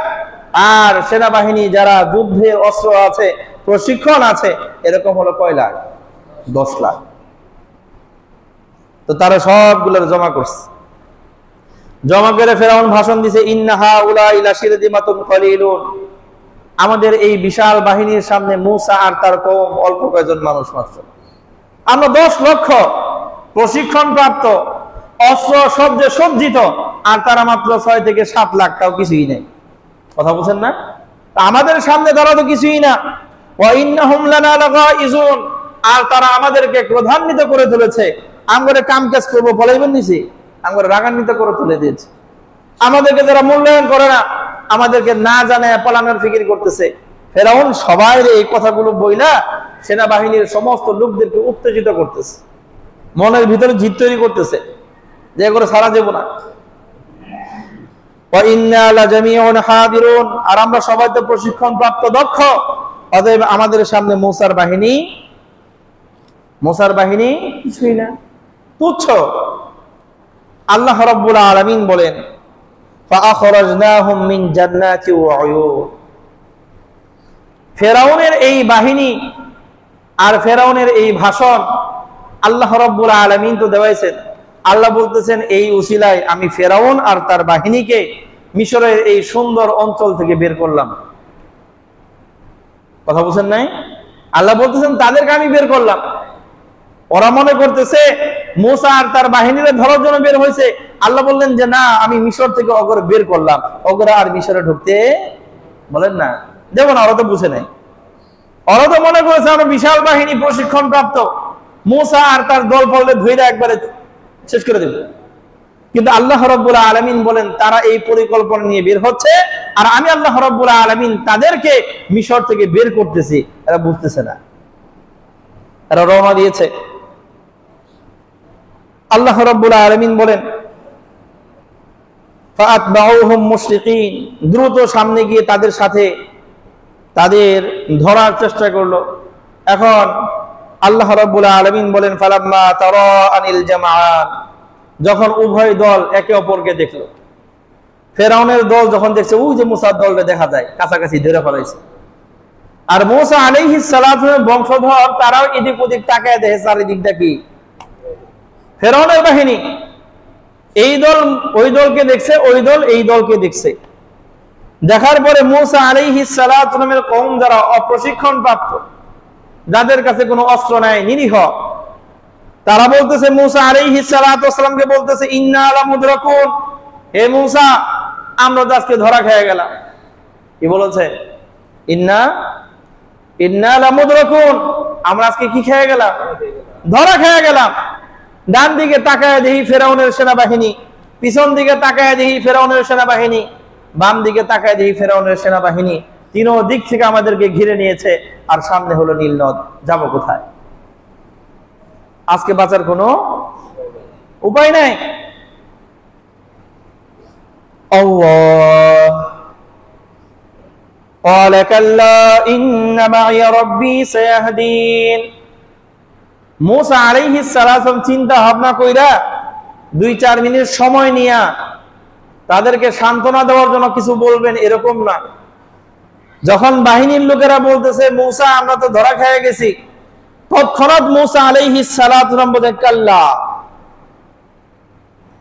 [SPEAKER 1] আর সেনাবাহিনী যারা যুদ্ধে অস্ত্র আছে, প্রশিক্ষণ আছে, এরকম হলো কয় লাখ? 10 লাখ। তো তারা সবগুলোর জমা করছে। জমা করে ফেরাউন ভাষণ দিছে, ইন্না হাউলাই লাশিরদিমাতুন কলিলুন, আমাদের এই বিশাল বাহিনীর সামনে মূসা আর তার কওম অল্প কয়েকজন মানুষ মাত্র। আমরা 10 লক্ষ প্রশিক্ষণ প্রাপ্ত, অস্ত্র সবজে সজ্জিত, আর তারা মাত্র 6 থেকে 7 লাখ, তাও কিছুই নেই। কথা বুঝেন না? আমাদের সামনে তারা তো কিছুই না। ওয়া ইন্নাহুম লানা লাগাইজুন, আর তারা আমাদেরকে ক্রোধান্বিত করে তুলেছে। আমরা কাম কাজ করবো বলাইবেন নিছি, আমরা রাগান্বিত করে তুলে দিয়েছে। আমাদেরকে যারা মূল্যায়ন করে না, আমাদেরকে না জানে পালানোর ফিকির করতেছে। ফেরাউন সবাই এই কথাগুলো বইলা সেনাবাহিনীর সমস্ত লোকদেরকে উত্তেজিত করতেছে, মনের ভিতরে জিদ তৈরি করতেছে যে এগুলো সারা যাব না। ওয়া ইন্না লাজামিউন হাদিরুন, আর আমরা সবাই তো প্রশিক্ষণ প্রাপ্ত দক্ষ। অতএব আমাদের সামনে মুসার বাহিনী কিছুই না, তুচ্ছ। আল্লাহ রাব্বুল আলামিন বলেন ফাআখরাজনাহুম মিন জান্নাতি ওয়া উয়ুন। ফেরাউনের এই বাহিনী আর ফেরাউনের এই ভাষণ আল্লাহ রাব্বুল আলামিন তো দেওয়াইছেন। আল্লাহ বলতেছেন এই উসিলায় আমি ফেরাউন আর তার বাহিনীকে মিশরের এই সুন্দর অঞ্চল থেকে বের করলাম। কথা বুঝেন নাই? আল্লাহ বলতেছেন তাদেরকে আমি বের করলাম। ওরা মনে করতেছে মুসা আর তার বাহিনীরে ধরার জন্য বের হয়েছে। আল্লাহ বললেন যে না, আমি মিশর থেকে অগরে বের করলাম, অগরে আর মিশরে ঢুকতে বলেন না, দেব না। ওরা তো বুঝে নাই, ওরা তো মনে করেছে আমরা বিশাল বাহিনী প্রশিক্ষণ প্রাপ্ত, মুসা আর তার দল ফলে ধুইরা একবারে শেষ করে দেব। কিন্তু আল্লাহ রাব্বুল আলামিন বলেন তারা এই পরিকল্পনা নিয়ে বের হচ্ছে, আর আমি আল্লাহ রাব্বুল আলামিন তাদেরকে মিশর থেকে বের করতেছি। এরা বুঝতেছে না, এরা রওনা দিয়েছে। আল্লাহ রাব্বুল আলামিন বলেন ফাআতবাউহুম মুশরিকিন, দ্রুত সামনে গিয়ে তাদের সাথে তাদের ধরার চেষ্টা করলো। এখন আল্লাহ রাব্বুল আলামিন বলেন ফালাম্মা তারা আনিল জামাআন, যখন উভয় দল একে অপরকে দেখলো, ফেরাউনের দল যখন দেখছে ওই যে মুসার দলটা দেখা যায় কাছাকাছি ধরে ফেলাইছে, আর মুসা আলাইহিস সালামের বংশধর তারাও এদিক ওদিক তাকায় দেখে চারিদিকটা কি ফেরাউনের বাহিনী। এই দল ওই দলকে দেখছে, ওই দল এই দলকে দেখছে। দেখার পরে মুসা আলাইহিস সালামের কওম যারা অপ্রশিক্ষণ প্রাপ্ত, যাদের কাছে কোনো অস্ত্র নাই, নিরীহ, তারা বলতেছে মুসা আলাইহিস সালামকে বলতেছে ইন্না লামুদরাকুন, হে মুসা আমরা তো আজকে ধরা খেয়ে গেলাম। কি বলেছে? ইন্না লামুদরাকুন, আমরা আজকে কি খেয়ে গেলাম? ধরা খেয়ে গেলাম। ডান দিকে তাকায় দেখি ফেরাউনের সেনাবাহিনী, পিছন দিকে তাকায় দেখি ফেরাউনের সেনাবাহিনী, বাম দিকে তাকায় দেখি ফেরাউনের সেনাবাহিনী। তিনো দিক থেকে আমাদেরকে ঘিরে নিয়েছে, আর সামনে হলো নীল নদ। যাব কোথায়? আজকে বাঁচার কোনো উপায় নাই। আল্লাহ ক্বালা কাল্লা ইন্না মা'ইয়া রাব্বী সায়াহদিন। মুসা আলাইহিস সালাম চিন্তা ভাবনা কইরা 2-4 মিনিট সময় নিয়া তাদেরকে সান্ত্বনা দেওয়ার জন্য কিছু বলবেন এরকম না। যখন বাহিনীর লোকেরা বলতেছে মুসা আমরা তো ধরা খেয়ে গেছি, তৎক্ষণাৎ মুসা আলাইহিস সালাম বলে কাল্লা,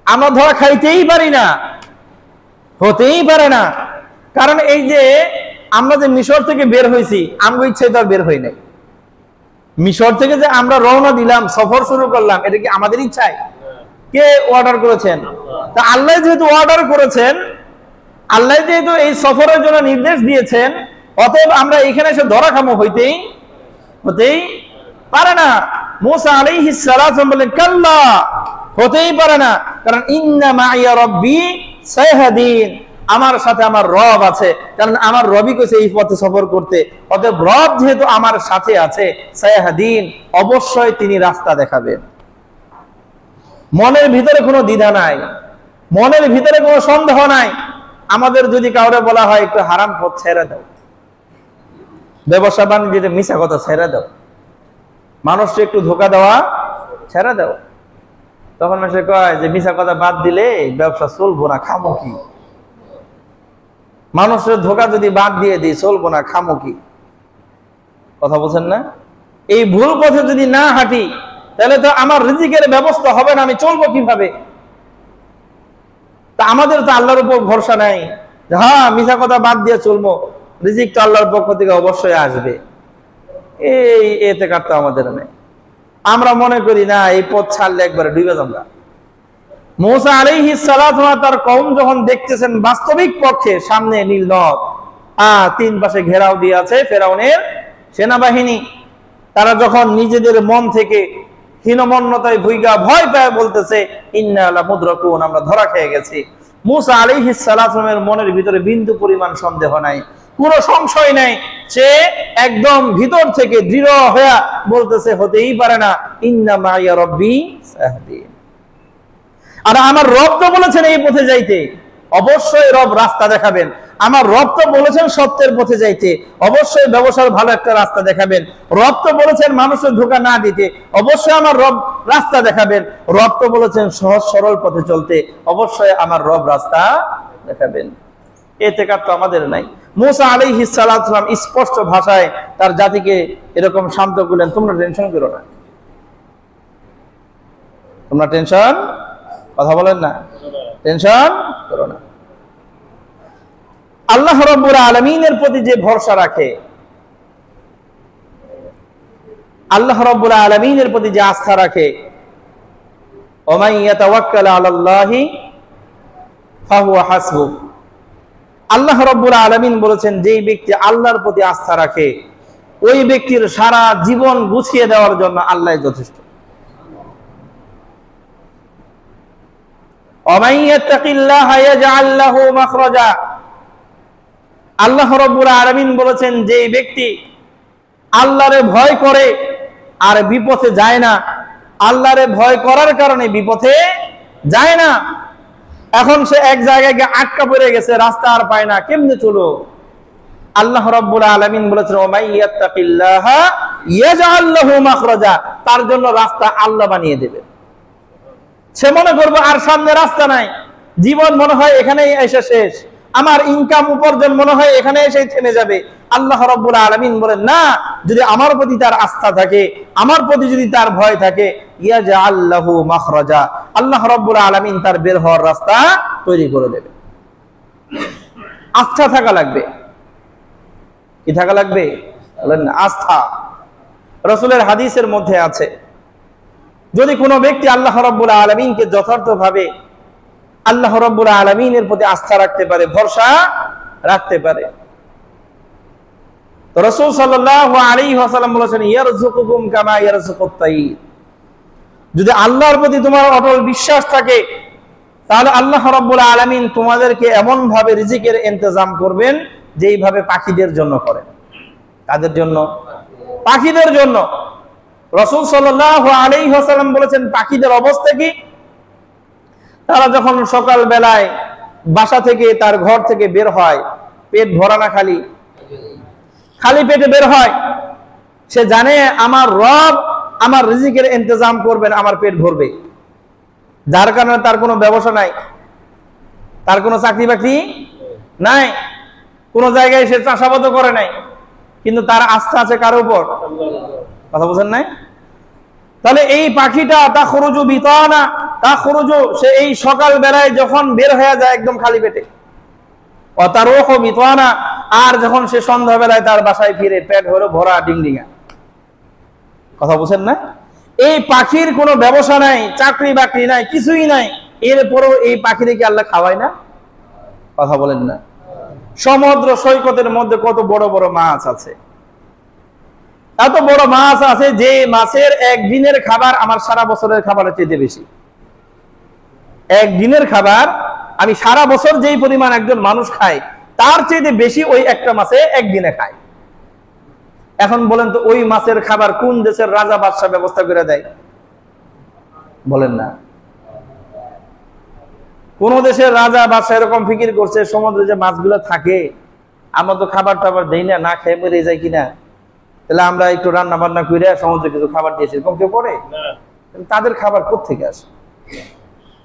[SPEAKER 1] আমরা ধরা খাইতেই পারি না, হতেই পারে না। কারণ এই যে আমরা যে মিশর থেকে বের হয়েছি, আমরা ইচ্ছায় তো আর বের হই নাই। মিশর থেকে যে আমরা রওনা দিলাম, সফর শুরু করলাম, এটা কি আমাদের ইচ্ছায়? কে অর্ডার করেছেন? তা আল্লাহ যেহেতু অর্ডার করেছেন, আল্লাহ যেহেতু এই সফরের জন্য নির্দেশ দিয়েছেন, অতএব আমরা এখানে এসে ধরা খামো হতেই পারে না। মুসা আলাইহিস সালাম বলেন কাল্লা, হতেই পারে না। কারণ ইন্না মা'ইয়া রাব্বী সায়াহদিন, আমার সাথে আমার রব আছে। কারণ আমার রবই কইছে এই পথে সফর করতে, অতএব রব যেহেতু আমার সাথে আছে, সায়াহদিন, অবশ্যই তিনি রাস্তা দেখাবেন। মনের ভিতরে কোনো দ্বিধা নাই, মনের ভিতরে কোনো সন্দেহ নাই। আমাদের যদি কাউরে বলা হয় একটু হারাম পথ ছেড়ে দাও, ব্যবসা বাণিজ্যে মিছা কথা ছেড়ে দাও, মানুষকে একটু ধোকা দেওয়া ছেড়ে দাও, তখন মানুষ কয় যে মিছা কথা বাদ দিলে ব্যবসা চলবো না, খামো কি? মানুষের ধোকা যদি বাদ দিয়ে দিই চলবো না, খামো কি? কথা বলছেন না? এই ভুল পথে যদি না হাঁটি তাহলে তো আমার রিজিকের ব্যবস্থা হবে না, আমি চলবো কিভাবে? তা আমাদের তো আল্লাহর উপর ভরসা নাই, হ্যাঁ মিছা কথা বাদ দিয়ে চলবো, রিজিক তো আল্লাহর পক্ষ থেকে অবশ্যই আসবে, এই এতে কাটতো আমাদের নেই। আমরা মনে করি না এই পথ ছাড়লে একবারে ডুবে যাবো। মুসা আলাইহিস সালাম তার কওম যখন দেখতেছেন বাস্তবিক পক্ষে সামনে নীল নদ, তিন পাশে ঘেরাও দিয়ে আছে ফেরাউনের সেনাবাহিনী, তারা যখন নিজেদের মন থেকে হীনমন্যতায় ভুইগা ভয় পায় বলতেছে ইন্না লামুদরাকুন, আমরা ধরা খেয়ে গেছি। মুসা আলাইহিস সালামের মনের ভিতরে বিন্দু পরিমাণ সন্দেহ নাই, কোনো সংশয় নাই। সে একদম ভিতর থেকে দৃঢ় হয়ে বলতেছে হতেই পারে না, ইন্না মা'ইয়া রাব্বী সায়াহদিন। আর আমার রব তো বলেছেন এই পথে যাইতে, অবশ্যই রব রাস্তা দেখাবেন। আমার রব তো বলেছেন সত্যের পথে যাইতে, অবশ্যই ব্যবসার ভালো একটা রাস্তা দেখাবেন। রব তো বলেছেন মানুষের ধোঁকা না দিতে, অবশ্যই আমার রব রাস্তা দেখাবেন। রব তো বলেছেন সহজ সরল পথে চলতে, অবশ্যই আমার রব রাস্তা দেখাবেন। এতেকাদ তো আমাদের নাই। মুসা আলাইহিস সালাম স্পষ্ট ভাষায় তার জাতিকে এরকম শান্ত করলেন, তোমরা টেনশন করো না, তোমরা টেনশন, কথা বলেন না, টেনশন করো না। আল্লাহ রাব্বুল আলামিনের প্রতি যে ভরসা রাখে, আল্লাহ রাব্বুল আলামিনের প্রতি যে আস্থা রাখে, ওমান ইয়াতাওয়াক্কাল আলাল্লাহি ফাহুয়া হাসবুহ, আল্লাহ রাব্বুল আলামিন বলেছেন যেই ব্যক্তি আল্লাহর প্রতি আস্থা রাখে ওই ব্যক্তির সারা জীবন গুছিয়ে দেওয়ার জন্য আল্লাহ যথেষ্ট। ওমান ইয়াত্তাকিল্লাহা ইয়াজআল লাহু মাখরাজা, আল্লাহ রাব্বুল আলামিন বলেছেন যেই ব্যক্তি আল্লাহরে ভয় করে আর বিপথে যায় না, আল্লাহরে ভয় করার কারণে বিপথে যায় না। এখন সে এক জায়গায় গিয়ে আটকা পড়ে গেছে, রাস্তা আর পায় না, কেমনে চলো? আল্লাহ রাব্বুল আলামিন বলেছেন ওমাই ইয়াত্তাকিল্লাহা ইয়াজআল লাহু মাখরাজা, তার জন্য রাস্তা আল্লাহ বানিয়ে দেবে। সে মনে করবে আর সামনে রাস্তা নাই, জীবন মনে হয় এখানেই এসে শেষ, আমার ইনকাম উপার্জন মনে হয় এখানে এসে থেমে যাবে। আল্লাহ রাব্বুল আলামিন বলেন না, যদি আমার প্রতি তার আস্থা থাকে, আমার প্রতি যদি তার ভয় থাকে, ইয়াজআল লাহু মাখরাজা, আল্লাহ রাব্বুল আলামিন তার বের হওয়ার রাস্তা তৈরি করে দেবে। আস্থা থাকা লাগবে। কি থাকা লাগবে? বলেন না, আস্থা। রাসূলের হাদিসের মধ্যে আছে, যদি কোনো ব্যক্তি আল্লাহ রাব্বুল আলামিনকে যথার্থভাবে আল্লাহ রাব্বুল আলামিনের প্রতি আস্থা রাখতে পারে, ভরসা রাখতে পারে, তো রাসূল সাল্লাল্লাহু আলাইহি ওয়াসাল্লাম বলেছেন ইয়ারযুকুকুম কামা ইয়ারযুকুত তাইর, যদি আল্লাহর প্রতি তোমার অটল বিশ্বাস থাকে তাহলে আল্লাহ রাব্বুল আলামিন তোমাদেরকে এমন ভাবে রিজিকের ইন্তজাম করবেন যেইভাবে পাখিদের জন্য করেন। কাদের জন্য? পাখিদের জন্য। রাসূল সাল্লাল্লাহু আলাইহি ওয়াসাল্লাম বলেছেন পাখিদের অবস্থা কি? তারা যখন সকাল বেলায় বাসা থেকে তার ঘর থেকে বের হয়, পেট ভরা না, খালি খালি পেটে বের হয়, সে জানে আমার রব আমার রিজিকের ইন্তজাম করবেন, আমার পেট ভরবে। যার কারণে তার কোনো ব্যবসা নাই, তার কোনো চাকরি বাকরি নাই, কোনো জায়গায় সে চাষাবাদও করে নাই, কিন্তু তার আস্থা আছে কার উপর? কথা বুঝেন নাই? তাহলে এই পাখিটা তাখরুজু বিতানা, তাখরুজু, সে এই সকাল বেলায় যখন বের হয়ে যায় একদম খালি পেটে, অতারুহু বিতানা, আর যখন সে সন্ধ্যা বেলায় তার বাসায় ফিরে পেট হলো ভরা ডিংডিঙা। কথা বুঝেন না? এই পাখির কোনো ব্যবসা নাই, চাকরি বাকরি নাই, কিছুই নাই, এরপরও এই পাখিকে আল্লাহ খাওয়ায় না? কথা বলেন না? সমুদ্র সৈকতের মধ্যে কত বড় বড় মাছ আছে, এত বড় মাছ আছে যে মাছের একদিনের খাবার আমার সারা বছরের খাবারের চেয়ে বেশি। একদিনের খাবার আমি সারা বছর যেই পরিমাণ একজন মানুষ খায় তার চেয়ে বেশি ওই একটা মাছে একদিনে খায়। এখন বলেন তো ওই মাছের খাবার কোন দেশের রাজা বাদশা ব্যবস্থা করে দেয়? বলেন না। কোন দেশের রাজা বাদশা এরকম ফিকির করছে সমুদ্রে যে মাছগুলো থাকে আমরা তো খাবার টাবার দেই না, না খেয়ে মরে যায় কিনা, তাহলে আমরা একটু রান্না বান্না করে সমুদ্রে কিছু খাবার দিয়েছি, এরকম কেউ করে? তাদের খাবার কোত্থেকে আসে?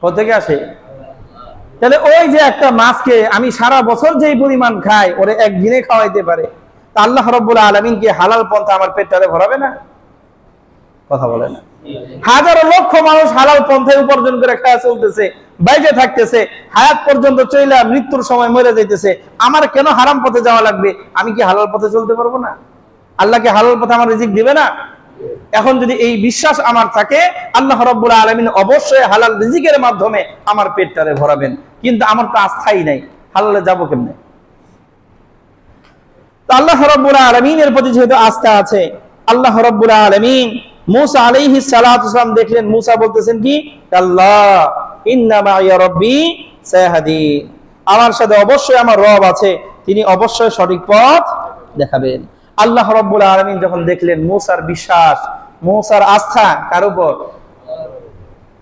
[SPEAKER 1] কোত্থেকে আসে? তাহলে ওই যে একটা মাছকে আমি সারা বছর যেই পরিমাণ খাই ওরে একদিনে খাওয়াইতে পারে, তা আল্লাহ রাব্বুল আলামিন কি হালাল পন্থা আমার পেটটারে ভরাবে না? কথা বলে না? হাজারো লক্ষ মানুষ হালাল পন্থায় উপার্জন করে খাওয়া চলতেছে, বাইরে থাকতেছে, হায়াত পর্যন্ত চইলা মৃত্যুর সময় মরে যাইতেছে, আমার কেন হারাম পথে যাওয়া লাগবে? আমি কি হালাল পথে চলতে পারবো না? আল্লাহকে হালাল পথে আমার রিজিক দিবে না? এখন যদি এই বিশ্বাস আমার থাকে আল্লাহ রাব্বুল আলামিন অবশ্যই হালাল রিজিকের মাধ্যমে আমার পেটটারে ভরাবেন, কিন্তু আমার তো আস্থাই নাই, হালালে যাবো কেমনে? আল্লাহ রাব্বুল আলামিনের প্রতি যেহেতু আস্থা আছে, আল্লাহ রাব্বুল আলামিন মুসা আলাইহিস সালাতু ওয়াসালাম দেখলেন মুসা বলতেছেন কি, আল্লাহ ইন্না মাইয়া রাব্বি সায়াহদিন, আমার সাথে অবশ্যই আমার রব আছে, তিনি অবশ্যই সঠিক পথ দেখাবেন। আল্লাহ রাব্বুল আলামিন যখন দেখলেন মুসার বিশ্বাস, মুসার আস্থা কার উপর,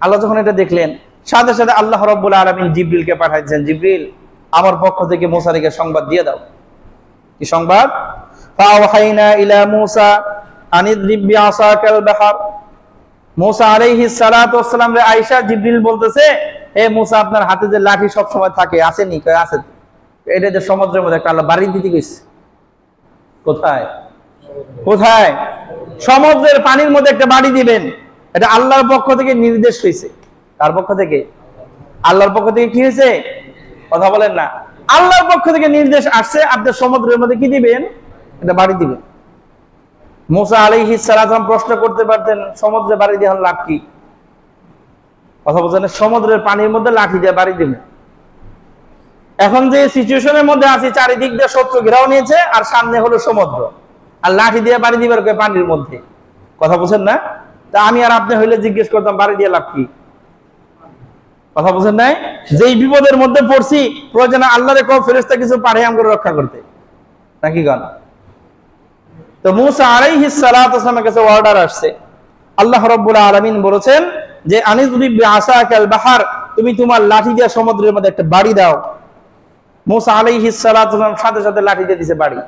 [SPEAKER 1] আল্লাহ যখন এটা দেখলেন সাথে সাথে আল্লাহ রাব্বুল আলামিন জিবরিলকে পাঠাইছেন, জিবরিল আমার পক্ষ থেকে মুসাকে সংবাদ দিয়ে দাও। কি সংবাদ? ফাওহাইনা ইলা মুসা আনিদ্রিব বিআসাকাল বাহর। মুসা আলাইহিস সালাতু ওয়াস সালাম রে আয়েশা জিবরিল বলতেছে, হে মুসা আপনার হাতে যে লাঠি সব সময় থাকে আসেনি? কয় আছে। এটা যে সমুদ্রের মধ্যে একটা আল্লাহ বাড়ি দিতে কইছে। কোথায়? কোথায়? সমুদ্রের পানির মধ্যে একটা বাড়ি দিবেন। এটা আল্লাহর পক্ষ থেকে নির্দেশ হয়েছে। কার পক্ষ থেকে? আল্লাহর পক্ষ থেকে। কি হয়েছে? কথা বলেন না। আল্লাহর পক্ষ থেকে নির্দেশ আসছে, আপনি সমুদ্রের মধ্যে কি দিবেন? এটা বাড়ি দিবেন। মুসা আলাইহিস সালাম প্রশ্ন করতে পারতেন, সমুদ্রে বাড়ি দেওয়ার লাভ কি? কথা বলছেন, সমুদ্রের পানির মধ্যে লাঠি দিয়ে বাড়ি দিবেন। এখন যে সিচুয়েশনের মধ্যে আছি, চারিদিক দিয়ে শত্রু ঘেরাও নিয়েছে, আর সামনে হলো সমুদ্র, আর লাঠি দিয়ে বাড়ি দিবার পানির মধ্যে। কথা বলছেন না? তা আমি আর আপনি হইলে জিজ্ঞেস করতাম বাড়ি দিয়ে লাভ কি? কথা বলছেন নাই? যেই বিপদের মধ্যে পড়ছি, প্রয়োজনে আল্লাহরে কও ফেরেশতা কিছু পাঠিয়ে আমাকে রক্ষা করতে, নাকি গান? তো মুসা আলাইহিস সালাতু ওয়াস সালামের কাছে অর্ডার আসছে। আল্লাহ রাব্বুল আলামিন বলেছেন যে আনিযরিব বিআসাকাল বাহর, তুমি তোমার লাঠি দিয়ে সমুদ্রের মধ্যে একটা বাড়ি দাও। মুসা আলাইহিস সালাতু ওয়াস সালাম সাথে সাথে লাঠি দিয়ে দিয়েছে বাড়ি।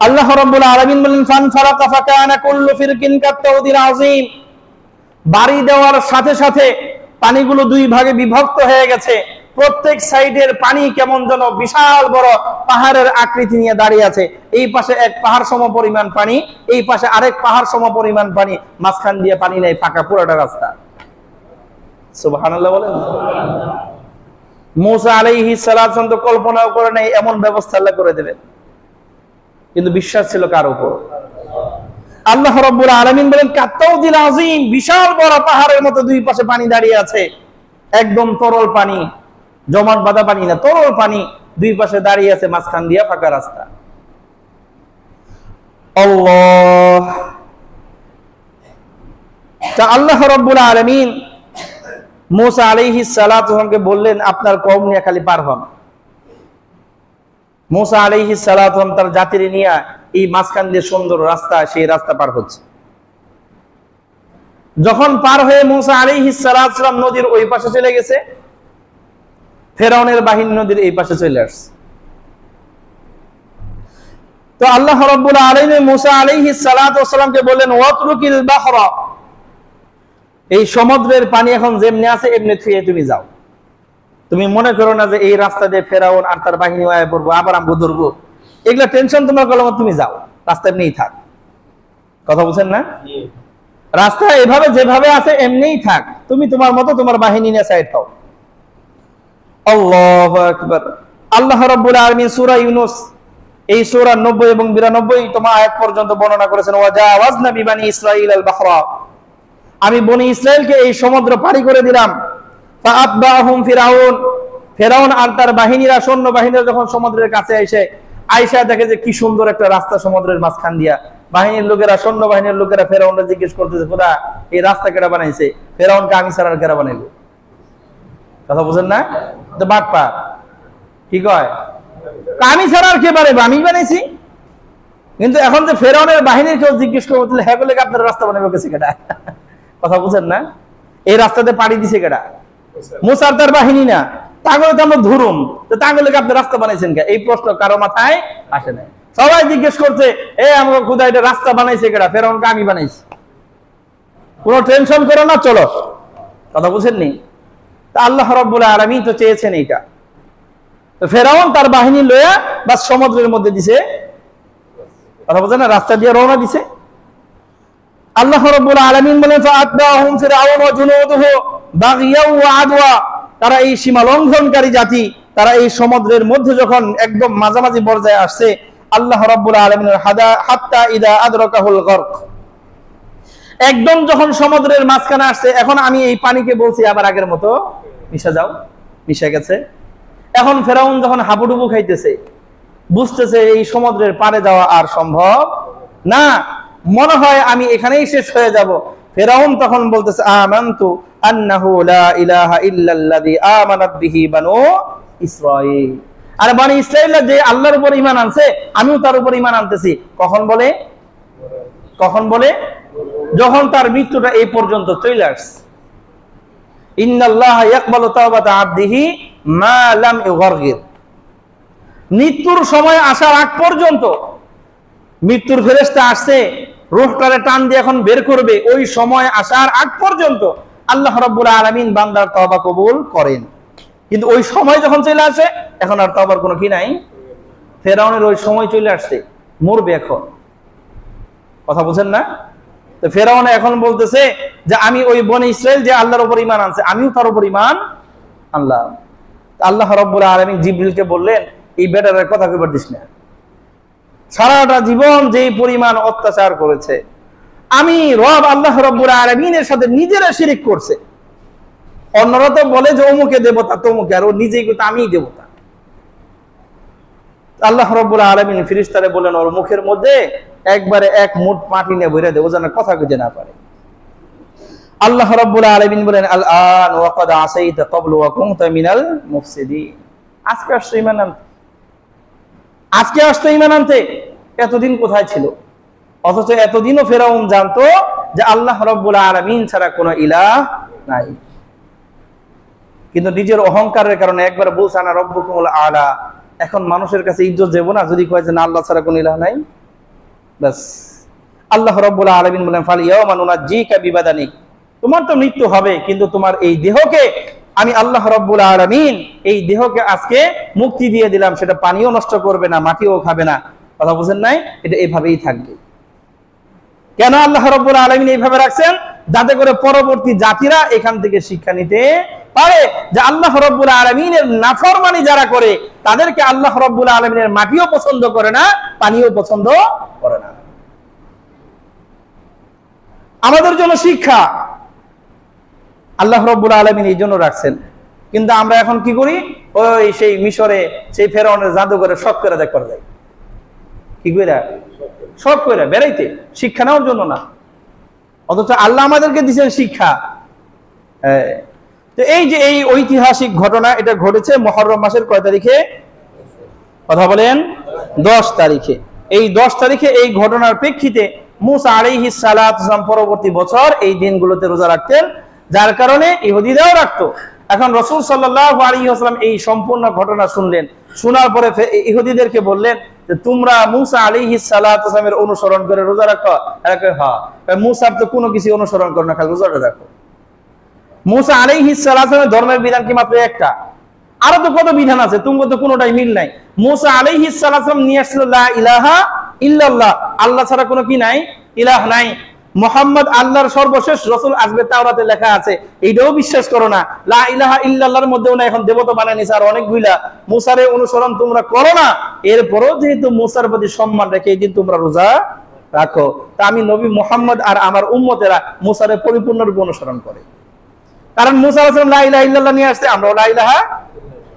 [SPEAKER 1] আল্লাহ রাব্বুল আলামিন বলেন ফানফারাকা ফাকানা কুল্লু ফিরকিন কাত্তাউদিল আযীম। বাড়ি দেওয়ার সাথে সাথে পানিগুলো দুই ভাগে বিভক্ত হয়ে গেছে। প্রত্যেক সাইডের পানি কেমন যেন বিশাল বড় পাহাড়ের আকৃতি নিয়ে দাঁড়িয়ে আছে। এই পাশে এক পাহাড় সম পরিমাণ পানি, এই পাশে আরেক পাহাড় সম পরিমাণ পানি, মাঝখান দিয়ে পানি নেই, ফাঁকা পুরোটা রাস্তা। সুবহানাল্লাহ বলেন। মুসা আলাইহিস সালাম তো কল্পনাও করে নাই এমন ব্যবস্থা আল্লাহ করে দেবেন, কিন্তু বিশ্বাস ছিল কার উপর? আল্লাহ রাব্বুল আলামিন বলেন কাত্তাউদিল আযীম, বিশাল বড় পাহাড়ের মতো দুই পাশে পানি দাঁড়িয়ে আছে, একদম তরল পানি, জমাট বাঁধা পানি না, তরল পানি দুই পাশে দাঁড়িয়ে আছে, মাঝখান দিয়ে ফাঁকা রাস্তা। আল্লাহ। তা আল্লাহ রাব্বুল আলামিন মুসা আলাইহিস সালাতু ওয়াস সালামকে বললেন আপনার কওম নিয়ে খালি পার হন। মুসা আলাইহিস সালাতু ওয়াস সালাম তার জাতির নিয়ে এই মাঝখান দিয়ে সুন্দর রাস্তা, সেই রাস্তা পার হচ্ছে। যখন পার হয়ে মুসা আলাইহিস সালাতু ওয়াস সালাম নদীর ওই পাশে চলে গেছে, ফেরাউনের বাহিনী নদীর এই পাশে চলে আসছে। তো আল্লাহ রাব্বুল আলামিন মুসা আলাইহিস সালাতু ওয়াস সালামকে বললেন ওয়াতরুকিল বাহরা, এই সমুদ্রের পানি এখন যেমনি আছে এমনি থুয়ে তুমি যাও। তুমি মনে করো না যে এই রাস্তা দিয়ে ফেরাউন আর তার বাহিনী আয় পড়বো, আবার আমরা ধরবো, এগুলা টেনশন তোমার কলম, তুমি যাও, রাস্তা এমনিই থাক। কথা বলছেন না? রাস্তা এভাবে যেভাবে আছে এমনিই থাক, তুমি তোমার মতো তোমার বাহিনী নিয়ে সাইড হও। আল্লাহু আকবার। আল্লাহ রাব্বুল আলামিন সূরা ইউনূস এই সূরা 90 এবং 92 তোমার আয়াত পর্যন্ত বর্ণনা করেছেন ওয়াজাওয়াজনা বিবানি ইসরাঈল বাহরা, আমি বনি ইসরাইলকে এই সমুদ্র পাড়ি করে দিলাম। ফাআতবাহুম ফিরাউন, ফেরাউন আর তার বাহিনীরা, সৈন্য বাহিনীরা যখন সমুদ্রের কাছে এসে আয়েশা দেখে যে কি সুন্দর একটা রাস্তা সমুদ্রের মাঝখান দিয়া, বাহিনীর লোকেরা, সৈন্য বাহিনীর লোকেরা ফেরাউনকে জিজ্ঞেস করতেছে খোদা এই রাস্তা কেডা বানাইছে? ফেরাউনকে আমি ছাড়া আর কেডা বানাইলো? কথা বুঝেন না? তো বাটপা কি কয়, আমি ছাড়া আর কে বানাইবো, আমি বানাইছি। কিন্তু এখন যে ফেরাউনের বাহিনীর কেউ জিজ্ঞেস করবো তাহলে হ্যাঁ বলে আপনার রাস্তা বানাইবো কেছে কেডা? কথা বুঝেন না? এই রাস্তাতে পাড়ি দিছে কেডা? মুসার তার বাহিনী না, তাগলে তো আমরা ধরুম, তো তাগলে আপনি রাস্তা বানাইছেন কে? এই প্রশ্ন কারো মাথায় আসে না। সবাই জিজ্ঞেস করছে এ আমাকে খুদা এটা রাস্তা বানাইছে কেডা? ফেরাউনকে আমি বানাইছি। কোনো টেনশন করো না, চলো। কথা বুঝেননি? তা আল্লাহ রাব্বুল আলামিন তো চেয়েছেন এইটা। তো ফেরাউন তার বাহিনী লইয়া বাস সমুদ্রের মধ্যে দিছে, কথা বুঝেন না, রাস্তা দিয়ে রওনা দিছে। আল্লাহ রাব্বুল আলামিন বলেন ফাআতবাহুম ফিরআউন ওয়া জুনুদুহু বাগিয়াও ওয়া আদওয়া, তারা এই সীমা লঙ্ঘনকারী জাতি, তারা এই সমুদ্রের মধ্যে যখন একদম মাঝামাঝি পর্যায়ে আসছে, আল্লাহ রাব্বুল আলামিনের হাত্তা ইদা আদরাকাহুল গরক, একদম যখন সমুদ্রের মাঝখানে আসছে, এখন আমি এই পানিকে বলছি আবার আগের মতো মিশে যাও, মিশে গেছে। এখন ফেরাউন যখন হাবুডুবু খাইতেছে, বুঝতেছে এই সমুদ্রের পারে যাওয়া আর সম্ভব না, মনে হয় আমি এখানেই শেষ হয়ে যাব। ফেরাউন তখন বলতেছে আমানতু আন্নাহু লা ইলাহা ইল্লাল্লাযী আমানাত বিহি বানু ইসরাঈল, আরে বনি ইসরাঈলরা যে আল্লাহর উপর ঈমান আনছে আমিও তার উপর ঈমান আনতেছি। কখন বলে? কখন বলে? যখন তার মৃত্যুটা এই পর্যন্ত চলে আসছে। ইন্নাল্লাহা ইয়াকবালু তাওবাতা আবদিহি মা লাম ইউগারগির। মৃত্যুর সময় আসার আগ পর্যন্ত, মৃত্যুর ফেরেশতা আসছে রূহটারে টান দিয়ে এখন বের করবে, ওই সময় আসার আগ পর্যন্ত আল্লাহ রাব্বুল আলামিন বান্দার তওবা কবুল করেন। কিন্তু ওই সময় যখন চলে আসে এখন আর তওবার কোনো কি নাই। ফেরাউনের ওই সময় চলে আসছে, মরবে এখন। কথা বুঝেন না? তো ফেরাউন এখন বলতেছে যে আমি ওই বনি ইসরাইল যে আল্লাহর উপর ঈমান আনছে, আমিও তার উপর ঈমান আনলাম। আল্লাহ রাব্বুল আলামিন জিবরিলকে বললেন, এই বেটারের কথা কইবার দিস না। সারাটা জীবন যেই পরিমাণ অত্যাচার করেছে, আমি রব আল্লাহ রাব্বুল আলামিনের সাথে নিজেরা শিরিক করছে। অন্যরা তো বলে যে অমুকে দেবতা তমুকে, আর ও নিজেই কিন্তু আমিই দেবতা। আল্লাহ রাব্বুল আলামিন ফেরেশতারে বলেন, ওর মুখের মধ্যে একবারে এক মুঠ মাটি নিয়ে ভরে দেব, যেন কথা কইতে না পারে। আল্লাহ রাব্বুল আলামিন বলেন, আল আন ওয়া ক্বাদ আসাইতা ক্বাবলু ওয়া কুনতা মিনাল মুফসিদিন। আজকে আসছো ঈমান আনতে, আজকে আসতো ঈমান আনতে, এতদিন কোথায় ছিল? অথচ এতদিনও ফেরাউন জানতো যে আল্লাহ রাব্বুল আলামিন ছাড়া কোনো ইলাহ নাই। কিন্তু নিজের অহংকারের কারণে একবার বলছে আনা রব্বুকুমুল আলা। এখন মানুষের কাছে ইজ্জত দেব না যদি কয় যে না আল্লাহ ছাড়া কোনো ইলাহ নাই। বাস আল্লাহ রাব্বুল আলামিন বলেন, ফাল ইয়াওমা নুনাজ্জিকা বিবাদানিক, তোমার তো মৃত্যু হবে কিন্তু তোমার এই দেহকে আমি আল্লাহ রাব্বুল আলামিন এই দেহকে আজকে মুক্তি দিয়ে দিলাম, সেটা পানিও নষ্ট করবে না, মাটিও খাবে না। কথা বুঝেন নাই? এটা এইভাবেই থাকবে। কেন আল্লাহ রাব্বুল আলামিন এইভাবে রাখছেন? যাতে করে পরবর্তী জাতিরা এখান থেকে শিক্ষা নিতে পারে যে আল্লাহ রাব্বুল আলামিনের নাফরমানি যারা করে তাদেরকে আল্লাহ রাব্বুল আলামিনের মাটিও পছন্দ করে না, পানিও পছন্দ করে না। আমাদের জন্য শিক্ষা আল্লাহ রাব্বুল আলামিন এই জন্য রাখছেন। কিন্তু আমরা এখন কি করি? ওই সেই মিশরে সেই ফেরাউনের জাদুঘরে শখ করে দেখ করে যাই। কি কইরা? শখ করে বেড়াইতে, শিক্ষা নেওয়ার জন্য না। অথচ আল্লাহ আমাদেরকে দিয়েছেন শিক্ষা। তো এই যে এই ঐতিহাসিক ঘটনা, এটা ঘটেছে মুহররম মাসের কয় তারিখে? কথা বলেন, 10 তারিখে। এই 10 তারিখে এই ঘটনার প্রেক্ষিতে মুসা আলাইহিস সালাম পরবর্তী বছর এই দিনগুলোতে রোজা রাখতেন, যার কারণে ইহুদিরাও রাখতো। এখন রাসূল সাল্লাল্লাহু আলাইহি ওয়াসাল্লাম এই সম্পূর্ণ ঘটনা শুনলেন, শোনার পরে ইহুদিদেরকে বললেন যে তোমরা মুসা আলাইহিস সালামের অনুসরণ করে রোজা রাখো। হ্যাঁ, মুসার তো কোনো কিছু অনুসরণ করো না, খালি রোজাটা রাখো। মুসা আলাইহিস সালামের ধর্মের বিধান কি মাত্র একটা? আরো তো কত বিধান আছে, তোমার তো কোনোটাই মিল নাই। মুসা আলাইহিস সালাম নিয়ে আসছিল লা ইলাহা ইল্লাল্লাহ, আল্লাহ ছাড়া কোনো কি নাই, ইলাহ নাই। মুহাম্মদ আল্লাহর সর্বশেষ রাসূল আসবে, তাওরাতে লেখা আছে, এইটাও বিশ্বাস করো না। লা ইলাহা ইল্লাল্লাহর মধ্যেও না এখন দেবতা বানায় নিছে আর অনেকগুলা। মুসারে অনুসরণ তোমরা করো না, এরপরও যেহেতু মুসার প্রতি সম্মান রেখে এই দিন তোমরা রোজা রাখো। তা আমি নবী মুহাম্মদ আর আমার উম্মতেরা মুসারে পরিপূর্ণরূপে অনুসরণ করে। কারণ মুসা আলাইহিস সালাম লা ইলাহা ইল্লাল্লাহ নিয়ে আসছে, আমরাও লা ইলাহা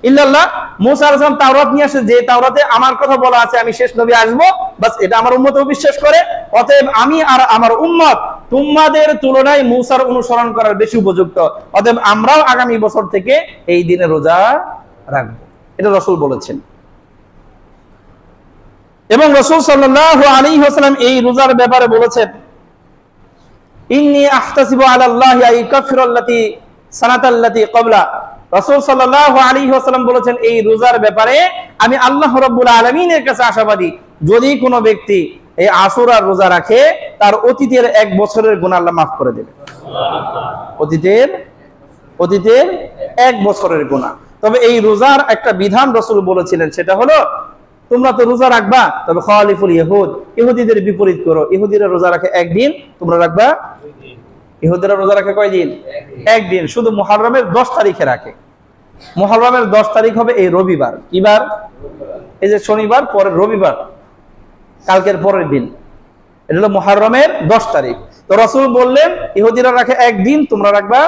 [SPEAKER 1] ইল্লাল্লাহ। মুসা আলাইহিস সালাম তাওরাত নিয়ে আসছে, যে তাওরাতে আমার কথা বলা আছে আমি শেষ নবী আসবো, বাস এটা আমার উম্মতও বিশ্বাস করে। অতএব আমি আর আমার উম্মত তোমাদের তুলনায় মুসার অনুসরণ করার বেশি উপযুক্ত। অতএব আমরাও আগামী বছর থেকে এই দিনে রোজা রাখবো, এটা রাসূল বলেছেন। এবং রাসূল সাল্লাল্লাহু আলাইহি ওয়াসাল্লাম এই রোজার ব্যাপারে বলেছেন, ইন্নী আহতাসিবু আলাল্লাহি আইকাফিরাল্লাতি সানাতাল্লাতি ক্বাবলা। রাসূল সাল্লাল্লাহু আলাইহি ওয়াসাল্লাম বলেছেন এই রোজার ব্যাপারে আমি আল্লাহ রাব্বুল আলামিনের কাছে আশাবাদী, যদি কোনো ব্যক্তি এই আশুরার রোজা রাখে তার অতীতের 1 বছরের গুনাহ আল্লাহ মাফ করে দেবে। অতীতের 1 বছরের গুনাহ। তবে এই রোজার একটা বিধান রাসূল বলেছিলেন, সেটা হলো তোমরা তো রোজা রাখবা, তবে খালিফুল ইহুদ, ইহুদিদের বিপরীত করো। ইহুদিরা রোজা রাখে 1 দিন, তোমরা রাখবা 2 দিন। ইহুদিরা রোজা রাখে কয় দিন? 1 দিন। শুধু মুহররমের 10 তারিখে রাখে। মুহররমের 10 তারিখ হবে এই রবিবার। কি বার? এই যে শনিবার পরের রবিবার, কালকের পরের দিন, এটা হলো মুহররমের 10 তারিখ। তো রাসূল বললেন ইহুদিরা রাখে 1 দিন, তোমরা রাখবা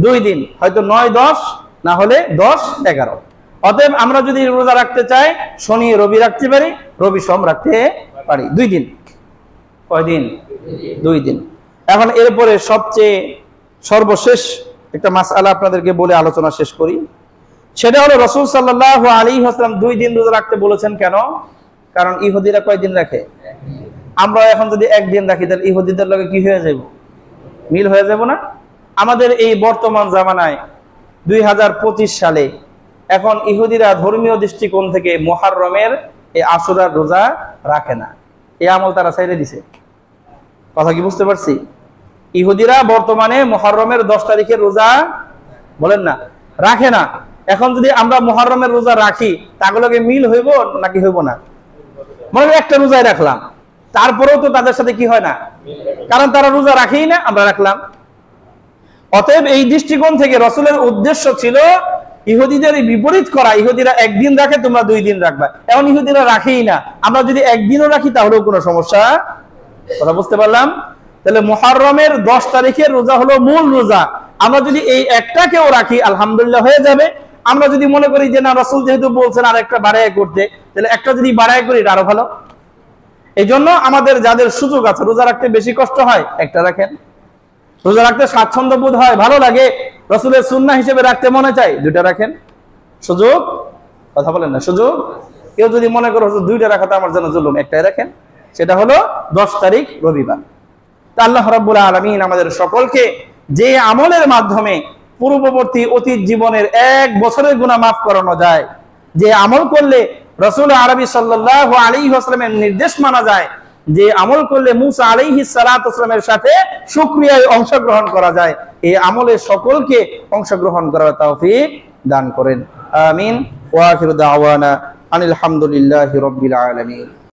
[SPEAKER 1] 2 দিন, হয়তো 9, 10 না হলে 10, 11। অতএব আমরা যদি রোজা রাখতে চাই শনি রবি রাখতে পারি, রবি সোম রাখতে পারি 2 দিন। কয় দিন? 2 দিন। এখন এরপরে সবচেয়ে সর্বশেষ একটা মাসআলা আপনাদেরকে বলে আলোচনা শেষ করি। সেটা হলো রাসূল সাল্লাল্লাহু আলাইহি ওয়াসাল্লাম 2 দিন রোজা রাখতে বলেছেন কেন? কারণ ইহুদিরা কয় দিন রাখে? আমরা এখন যদি 1 দিন রাখি তাহলে ইহুদিদের লগে কি হয়ে যাব? মিল হয়ে যাব না? আমাদের এই বর্তমান জামানায় 2025 সালে এখন ইহুদিরা ধর্মীয় দৃষ্টিকোণ থেকে মুহররমের এই আশুরার রোজা রাখে না। এই আমল তারা ছেড়ে দিছে। কথা কি বুঝতে পারছি? ইহুদিরা বর্তমানে মুহররমের 10 তারিখের রোজা বলেন না রাখে না। এখন যদি আমরা মুহররমের রোজা রাখি তাগুলোকে মিল হইব নাকি হইব না? মনে করি একটা রোজায় রাখলাম, তারপরেও তো তাদের সাথে কি হয় না, কারণ তারা রোজা রাখেই না, আমরা রাখলাম। অতএব এই দৃষ্টিকোণ থেকে রাসূলের উদ্দেশ্য ছিল ইহুদিদের বিপরীত করা। ইহুদিরা একদিন রাখে, তোমরা 2 দিন রাখবা। এখন ইহুদিরা রাখেই না, আমরা যদি একদিনও রাখি তাহলেও কোনো সমস্যা। কথা বুঝতে পারলাম? তাহলে মুহররমের 10 তারিখের রোজা হলো মূল রোজা। আমরা যদি এই একটাকেও রাখি আলহামদুলিল্লাহ হয়ে যাবে। আমরা যদি মনে করি যে না রাসূল যেহেতু বলছেন আর একটা বাড়ায় করতে, তাহলে একটা যদি বাড়ায় করি আরো ভালো। এই জন্য আমাদের যাদের সুযোগ আছে, রোজা রাখতে বেশি কষ্ট হয়, একটা রাখেন। রোজা রাখতে স্বাচ্ছন্দ্য বোধ হয়, ভালো লাগে, রাসূলের সুন্নাহ হিসেবে রাখতে মনে চায়, 2টা রাখেন। সুযোগ, কথা বলেন না, সুযোগ। কেউ যদি মনে করো 2টা রাখাটা আমার জন্য জুলুম, একটাই রাখেন, সেটা হলো 10 তারিখ রবিবার। তা আল্লাহ রাব্বুল আলামিন আমাদের সকলকে যে আমলের মাধ্যমে পূর্ববর্তী অতীত জীবনের 1 বছরের গুনাহ মাফ করানো যায়, যে আমল করলে রাসূল আরবি সাল্লাল্লাহু আলাইহি ওয়াসাল্লামের নির্দেশ মানা যায়, যে আমল করলে মুসা আলাইহিস সালাতু ওয়াসসালামের সাথে শুকরিয়ায় অংশগ্রহণ করা যায়, এই আমলে সকলকে অংশগ্রহণ করার তৌফিক দান করেন। আমিন। ওয়া আখিরু দাওয়ানা আনিল হামদুলিল্লাহি রাব্বিল আলামিন।